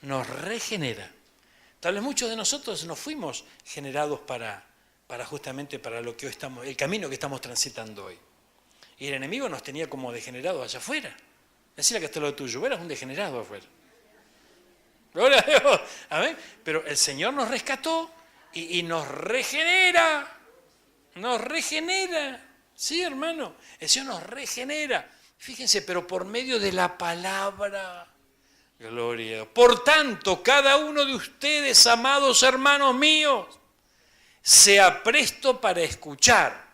nos regenera. Tal vez muchos de nosotros no fuimos generados para justamente para lo que hoy estamos, el camino que estamos transitando hoy. Y el enemigo nos tenía como degenerados allá afuera. Decirle que está lo tuyo, eras un degenerado afuera. Gloria a Dios. ¿Amén? Pero el Señor nos rescató y nos regenera. Nos regenera. Sí, hermano. El Señor nos regenera. Fíjense, pero por medio de la palabra. Gloria a Dios. Por tanto, cada uno de ustedes, amados hermanos míos, sea presto para escuchar,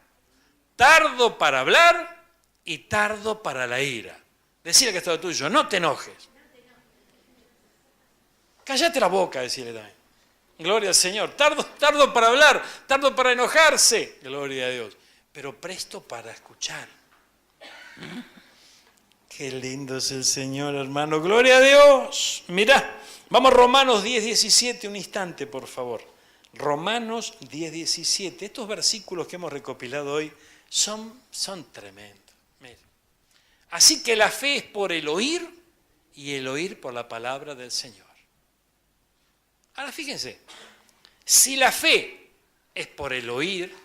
tardo para hablar y tardo para la ira. Decirle que está lo tuyo, no te enojes. Cállate la boca, decirle también. Gloria al Señor. Tardo para hablar, tardo para enojarse. Gloria a Dios. Pero presto para escuchar. Qué lindo es el Señor, hermano. Gloria a Dios. Mirá, vamos a Romanos 10:17, un instante, por favor. Romanos 10:17. Estos versículos que hemos recopilado hoy son tremendos. Miren. Así que la fe es por el oír y el oír por la palabra del Señor. Ahora fíjense, si la fe es por el oír,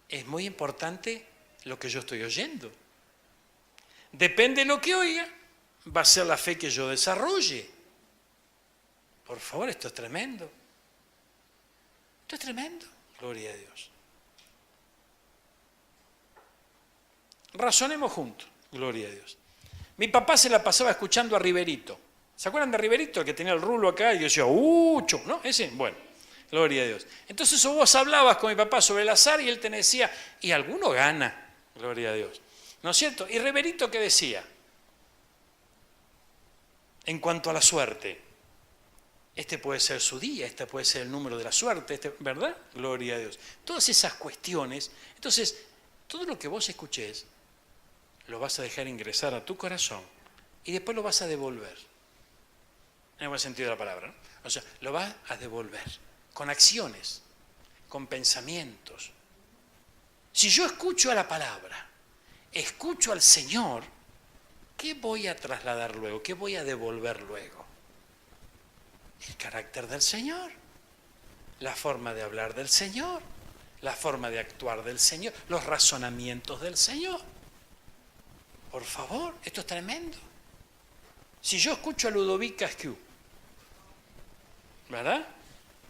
es muy importante lo que yo estoy oyendo. Depende de lo que oiga, va a ser la fe que yo desarrolle. Por favor, esto es tremendo. Esto es tremendo. Gloria a Dios. Razonemos juntos. Gloria a Dios. Mi papá se la pasaba escuchando a Riverito. ¿Se acuerdan de Riverito? El que tenía el rulo acá y yo decía, ¿no? Ese, bueno. Gloria a Dios. Entonces vos hablabas con mi papá sobre el azar y él te decía, y alguno gana. Gloria a Dios. ¿No es cierto? ¿Y Riverito qué decía? En cuanto a la suerte. Este puede ser su día, este puede ser el número de la suerte, ¿verdad? Gloria a Dios. Todas esas cuestiones. Entonces, todo lo que vos escuches, lo vas a dejar ingresar a tu corazón y después lo vas a devolver. En el buen sentido de la palabra, ¿no? O sea, lo vas a devolver con acciones, con pensamientos. Si yo escucho a la palabra, escucho al Señor, ¿qué voy a trasladar luego? ¿Qué voy a devolver luego? El carácter del Señor, la forma de hablar del Señor, la forma de actuar del Señor, los razonamientos del Señor. Por favor, esto es tremendo. Si yo escucho a Ludovic Casquiu, ¿verdad?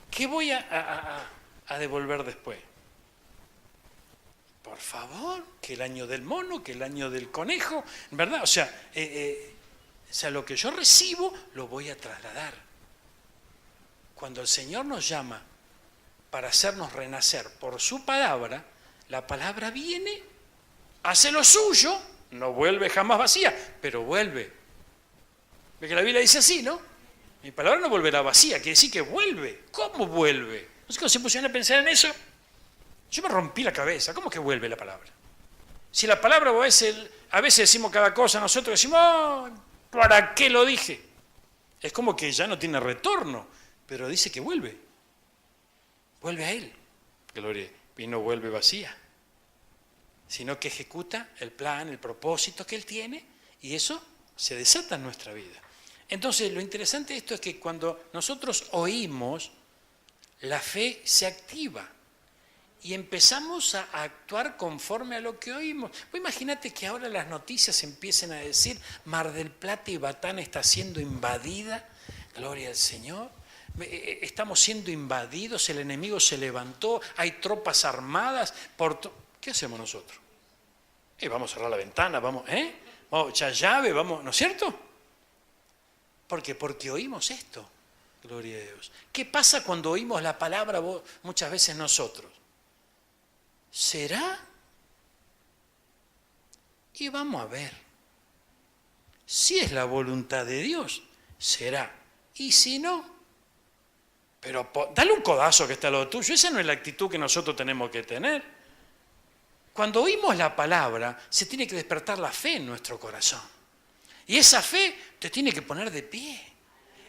¿Qué voy a devolver después? Por favor, que el año del mono, que el año del conejo, ¿verdad? O sea, lo que yo recibo lo voy a trasladar. Cuando el Señor nos llama para hacernos renacer por su palabra, la palabra viene, hace lo suyo, no vuelve jamás vacía, pero vuelve. Ve que la Biblia dice así, ¿no? Mi palabra no volverá vacía, quiere decir que vuelve. ¿Cómo vuelve? ¿No sé cómo se pusieron a pensar en eso? Yo me rompí la cabeza. ¿Cómo que vuelve la palabra? Si la palabra a veces decimos cada cosa, nosotros decimos, oh, ¿para qué lo dije? Es como que ya no tiene retorno, pero dice que vuelve. Vuelve a Él. Gloria. Y no vuelve vacía, sino que ejecuta el plan, el propósito que Él tiene, y eso se desata en nuestra vida. Entonces, lo interesante de esto es que cuando nosotros oímos, la fe se activa. y empezamos a actuar conforme a lo que oímos. Vos imagínate que ahora las noticias empiecen a decir Mar del Plata y Batán está siendo invadida, gloria al Señor, estamos siendo invadidos, el enemigo se levantó, hay tropas armadas. ¿Qué hacemos nosotros? Vamos a cerrar la ventana, vamos a echar llave, vamos, ¿no es cierto? ¿Por qué? Porque oímos esto, gloria a Dios. ¿Qué pasa cuando oímos la palabra muchas veces nosotros? ¿Será? Y vamos a ver. Si es la voluntad de Dios, será. Y si no, pero dale un codazo que está lo tuyo. Esa no es la actitud que nosotros tenemos que tener. Cuando oímos la palabra, se tiene que despertar la fe en nuestro corazón. Y esa fe te tiene que poner de pie.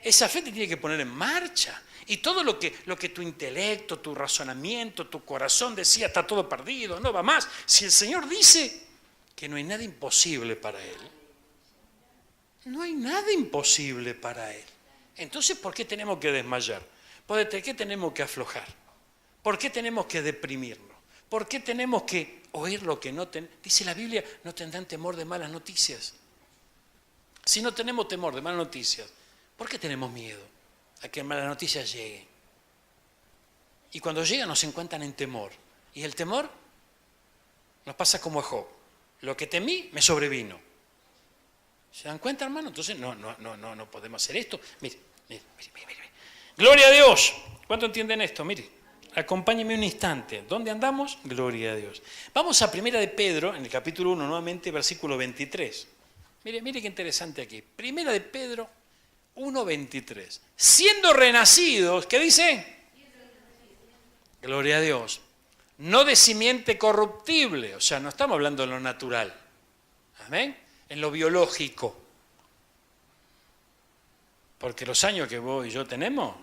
Esa fe te tiene que poner en marcha. Y todo lo que tu intelecto, tu razonamiento, tu corazón decía, está todo perdido, no va más. Si el Señor dice que no hay nada imposible para Él, no hay nada imposible para Él. Entonces, ¿por qué tenemos que desmayar? ¿Por qué tenemos que aflojar? ¿Por qué tenemos que deprimirnos? ¿Por qué tenemos que oír lo que no tenemos? Dice la Biblia, no tendrán temor de malas noticias. Si no tenemos temor de malas noticias, ¿por qué tenemos miedo a que malas noticias lleguen? Y cuando llegan nos encuentran en temor. Y el temor nos pasa como a Job. Lo que temí me sobrevino. ¿Se dan cuenta, hermano? Entonces no podemos hacer esto. Mire. Gloria a Dios. ¿Cuánto entienden esto? Mire, acompáñenme un instante. ¿Dónde andamos? Gloria a Dios. Vamos a Primera de Pedro, en el capítulo 1, nuevamente, versículo 23. Mire qué interesante aquí. Primera de Pedro 1:23. Siendo renacidos, ¿qué dice? Gloria a Dios. No de simiente corruptible, o sea, no estamos hablando de lo natural. Amén. En lo biológico. Porque los años que vos y yo tenemos,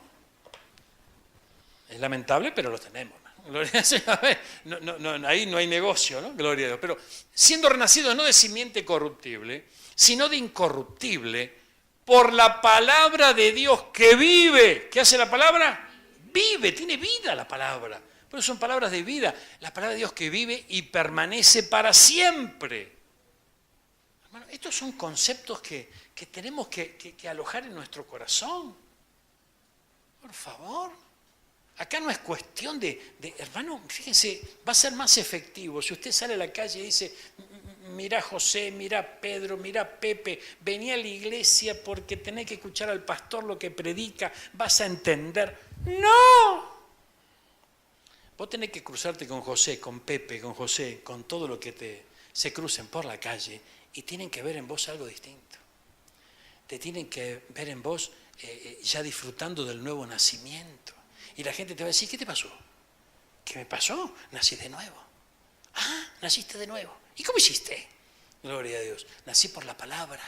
es lamentable, pero los tenemos. Gloria a Dios. Ahí no hay negocio, ¿no? Gloria a Dios. Pero siendo renacidos no de simiente corruptible, sino de incorruptible, por la palabra de Dios que vive. ¿Qué hace la palabra? Vive, tiene vida la palabra. Pero son palabras de vida. La palabra de Dios que vive y permanece para siempre. Hermano, estos son conceptos que tenemos que alojar en nuestro corazón. Por favor. Acá no es cuestión hermano, fíjense, va a ser más efectivo. Si usted sale a la calle y dice, mirá José, mirá Pedro, mirá Pepe, vení a la iglesia porque tenés que escuchar al pastor lo que predica, vas a entender. ¡No! Vos tenés que cruzarte con José, con Pepe, con José, con todo lo que se crucen por la calle y tienen que ver en vos algo distinto. Te tienen que ver en vos ya disfrutando del nuevo nacimiento. Y la gente te va a decir, ¿qué te pasó? ¿Qué me pasó? Nací de nuevo. Ah, naciste de nuevo. ¿Y cómo hiciste? Gloria a Dios. Nací por la palabra.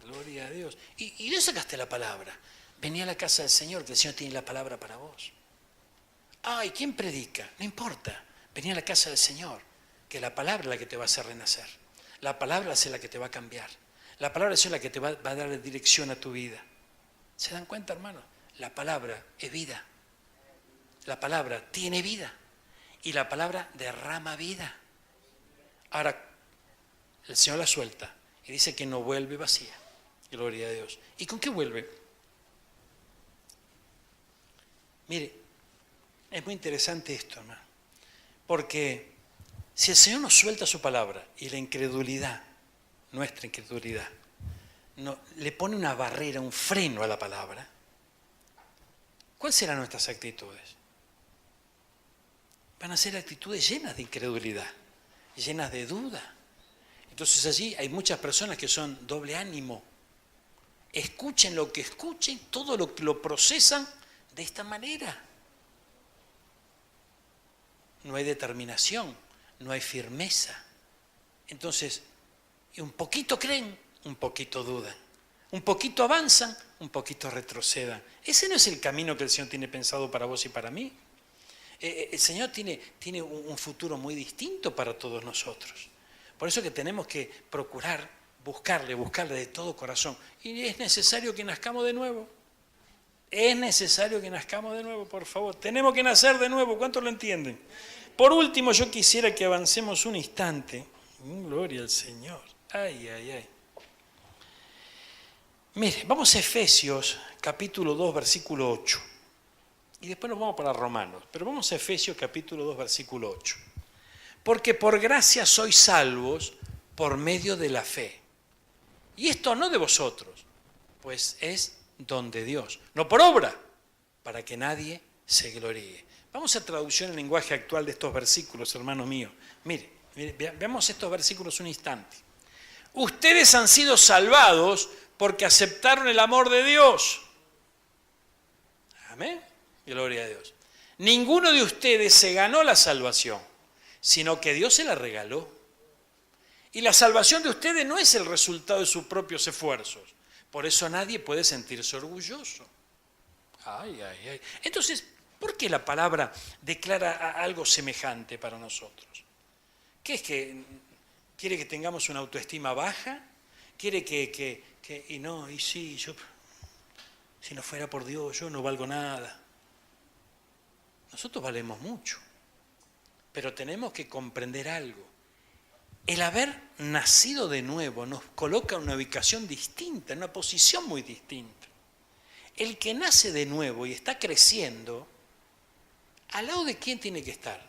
Gloria a Dios. ¿Y de dónde sacaste la palabra? Vení a la casa del Señor, que el Señor tiene la palabra para vos. Ah, ¿y quién predica? No importa. Vení a la casa del Señor, que la palabra es la que te va a hacer renacer. La palabra es la que te va a cambiar. La palabra es la que te va a dar dirección a tu vida. ¿Se dan cuenta, hermano? La palabra es vida. La palabra tiene vida y la palabra derrama vida. Ahora, el Señor la suelta y dice que no vuelve vacía. Gloria a Dios. ¿Y con qué vuelve? Mire, es muy interesante esto, hermano. Porque si el Señor nos suelta su palabra y la incredulidad, nuestra incredulidad, le pone una barrera, un freno a la palabra, ¿cuáles serán nuestras actitudes? Van a ser actitudes llenas de incredulidad, llenas de duda. Entonces allí hay muchas personas que son doble ánimo. Escuchen lo que escuchen, todo lo procesan de esta manera. No hay determinación, no hay firmeza. Entonces, un poquito creen, un poquito dudan. Un poquito avanzan, un poquito retrocedan. Ese no es el camino que el Señor tiene pensado para vos y para mí. El Señor tiene un futuro muy distinto para todos nosotros. Por eso que tenemos que procurar buscarle de todo corazón. Y es necesario que nazcamos de nuevo. Es necesario que nazcamos de nuevo, por favor. Tenemos que nacer de nuevo. ¿Cuántos lo entienden? Por último, yo quisiera que avancemos un instante. Gloria al Señor. Ay, ay, ay. Mire, vamos a Efesios capítulo 2, versículo 8. Y después nos vamos para Romanos. Pero vamos a Efesios capítulo 2, versículo 8. Porque por gracia sois salvos por medio de la fe. Y esto no de vosotros, pues es don de Dios. No por obra, para que nadie se gloríe. Vamos a traducción en lenguaje actual de estos versículos, hermano mío. Mire, veamos estos versículos un instante. Ustedes han sido salvados porque aceptaron el amor de Dios. Amén. Gloria a Dios. Ninguno de ustedes se ganó la salvación, sino que Dios se la regaló. Y la salvación de ustedes no es el resultado de sus propios esfuerzos. Por eso nadie puede sentirse orgulloso. Ay, ay, ay. Entonces, ¿por qué la palabra declara algo semejante para nosotros? ¿Qué es que quiere que tengamos una autoestima baja? ¿Quiere si no fuera por Dios, yo no valgo nada? Nosotros valemos mucho, pero tenemos que comprender algo. El haber nacido de nuevo nos coloca en una ubicación distinta, en una posición muy distinta. El que nace de nuevo y está creciendo, ¿al lado de quién tiene que estar?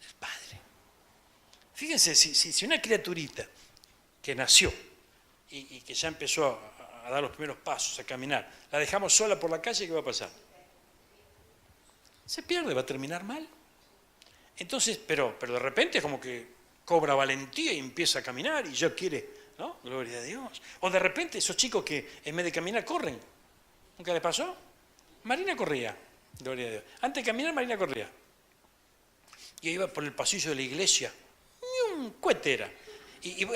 El Padre. Fíjense, si una criaturita que nació y que ya empezó a dar los primeros pasos, a caminar, la dejamos sola por la calle, ¿qué va a pasar? Se pierde, va a terminar mal. Entonces, pero de repente es como que cobra valentía y empieza a caminar y ya quiere, ¿no? Gloria a Dios. O de repente esos chicos que en vez de caminar corren. ¿Nunca les pasó? Marina corría, gloria a Dios. Antes de caminar, Marina corría. Y iba por el pasillo de la iglesia. Cuetera. Y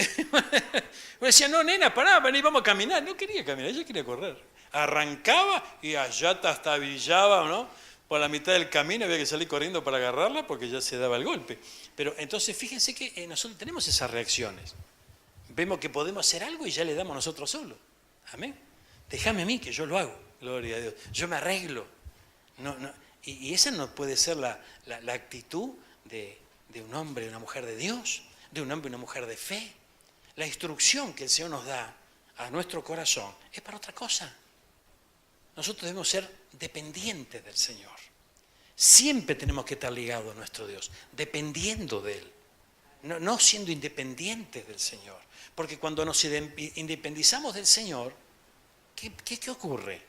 decía, no, nena, pará, vení, vamos a caminar. No quería caminar, ella quería correr. Arrancaba y allá hasta brillaba, ¿no? Por la mitad del camino había que salir corriendo para agarrarla porque ya se daba el golpe. Pero entonces fíjense que nosotros tenemos esas reacciones. Vemos que podemos hacer algo y ya le damos nosotros solos. Amén. Déjame a mí que yo lo hago. Gloria a Dios. Yo me arreglo. Y esa no puede ser la actitud de un hombre y una mujer de Dios, de un hombre y una mujer de fe. La instrucción que el Señor nos da a nuestro corazón es para otra cosa. Nosotros debemos ser dependientes del Señor. Siempre tenemos que estar ligados a nuestro Dios, dependiendo de Él, no siendo independientes del Señor. Porque cuando nos independizamos del Señor, ¿qué ocurre?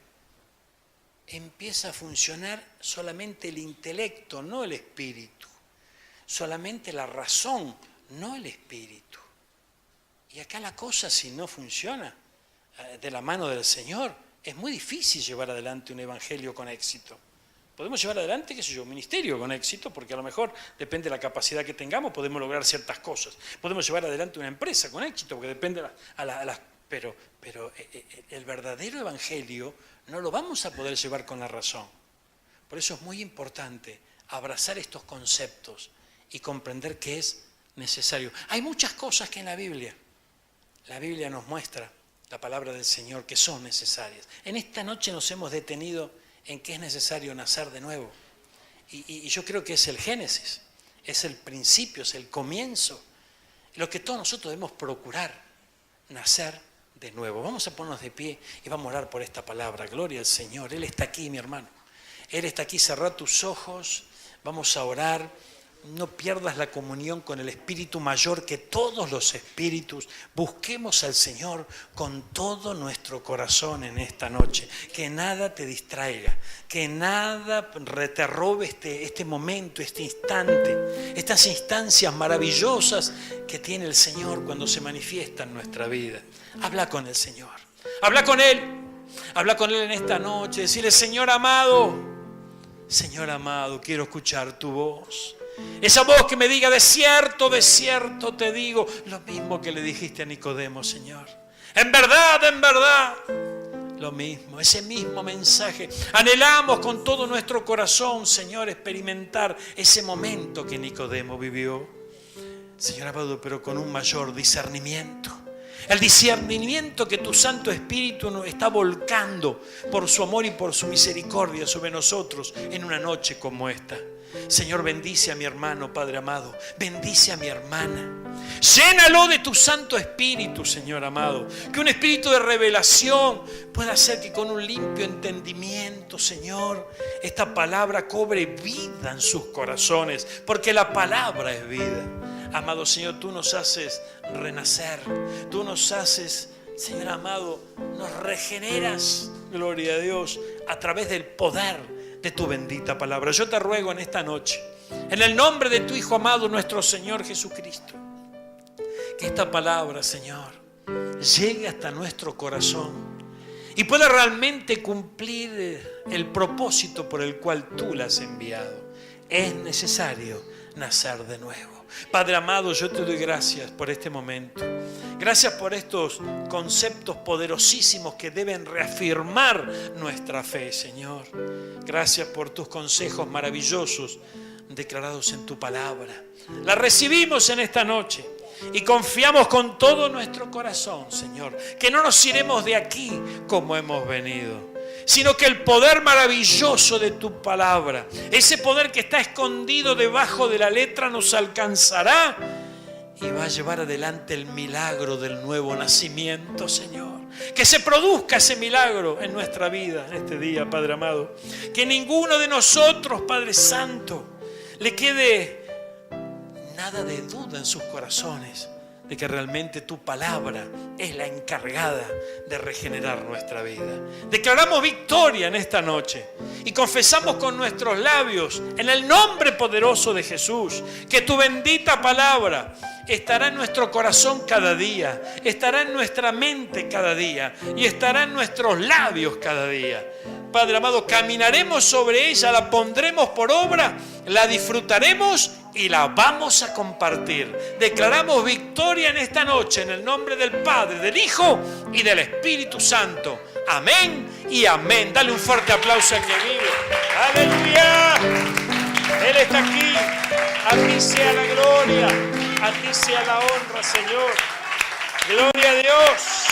Empieza a funcionar solamente el intelecto, no el espíritu. Solamente la razón, no el espíritu. Y acá la cosa, si no funciona de la mano del Señor, es muy difícil llevar adelante un evangelio con éxito. Podemos llevar adelante, un ministerio con éxito, porque a lo mejor depende de la capacidad que tengamos, podemos lograr ciertas cosas. Podemos llevar adelante una empresa con éxito, porque depende pero el verdadero evangelio no lo vamos a poder llevar con la razón. Por eso es muy importante abrazar estos conceptos y comprender que es necesario. Hay muchas cosas que en la Biblia nos muestra la palabra del Señor que son necesarias. En esta noche nos hemos detenido en que es necesario nacer de nuevo. Y yo creo que es el Génesis, es el principio, es el comienzo. Lo que todos nosotros debemos procurar, nacer de nuevo. Vamos a ponernos de pie y vamos a orar por esta palabra. Gloria al Señor. Él está aquí, mi hermano. Él está aquí. Cerrá tus ojos. Vamos a orar. No pierdas la comunión con el Espíritu mayor que todos los espíritus. Busquemos al Señor con todo nuestro corazón en esta noche. Que nada te distraiga, que nada te robe este momento, este instante, estas instancias maravillosas que tiene el Señor cuando se manifiesta en nuestra vida. Habla con el Señor, habla con Él en esta noche. Decirle, Señor amado, quiero escuchar tu voz. Esa voz que me diga, de cierto te digo, lo mismo que le dijiste a Nicodemo, Señor. En verdad, lo mismo, ese mismo mensaje. Anhelamos con todo nuestro corazón, Señor, experimentar ese momento que Nicodemo vivió. Señor amado, pero con un mayor discernimiento. El discernimiento que tu Santo Espíritu nos está volcando por su amor y por su misericordia sobre nosotros en una noche como esta. Señor, bendice a mi hermano, Padre amado. Bendice a mi hermana. Llénalo de tu Santo Espíritu, Señor amado. Que un espíritu de revelación pueda hacer que con un limpio entendimiento, Señor, esta palabra cobre vida en sus corazones. Porque la palabra es vida. Amado Señor, tú nos haces renacer. Tú nos haces, Señor amado, nos regeneras, gloria a Dios, a través del poder de tu bendita palabra. Yo te ruego en esta noche, en el nombre de tu Hijo amado, nuestro Señor Jesucristo, que esta palabra, Señor, llegue hasta nuestro corazón y pueda realmente cumplir el propósito por el cual tú la has enviado. Es necesario nacer de nuevo. Padre amado, yo te doy gracias por este momento. Gracias por estos conceptos poderosísimos que deben reafirmar nuestra fe, Señor. Gracias por tus consejos maravillosos declarados en tu palabra. La recibimos en esta noche y confiamos con todo nuestro corazón, Señor, que no nos iremos de aquí como hemos venido, sino que el poder maravilloso de tu palabra, ese poder que está escondido debajo de la letra, nos alcanzará y va a llevar adelante el milagro del nuevo nacimiento, Señor. Que se produzca ese milagro en nuestra vida en este día, Padre amado. Que ninguno de nosotros, Padre Santo, le quede nada de duda en sus corazones de que realmente tu palabra es la encargada de regenerar nuestra vida. Declaramos victoria en esta noche y confesamos con nuestros labios, en el nombre poderoso de Jesús, que tu bendita palabra estará en nuestro corazón cada día, estará en nuestra mente cada día y estará en nuestros labios cada día. Padre amado, caminaremos sobre ella, la pondremos por obra, la disfrutaremos y la vamos a compartir. Declaramos victoria en esta noche en el nombre del Padre, del Hijo y del Espíritu Santo. Amén y amén. Dale un fuerte aplauso al que vive. ¡Aleluya! Él está aquí. A ti sea la gloria, a ti sea la honra, Señor. Gloria a Dios.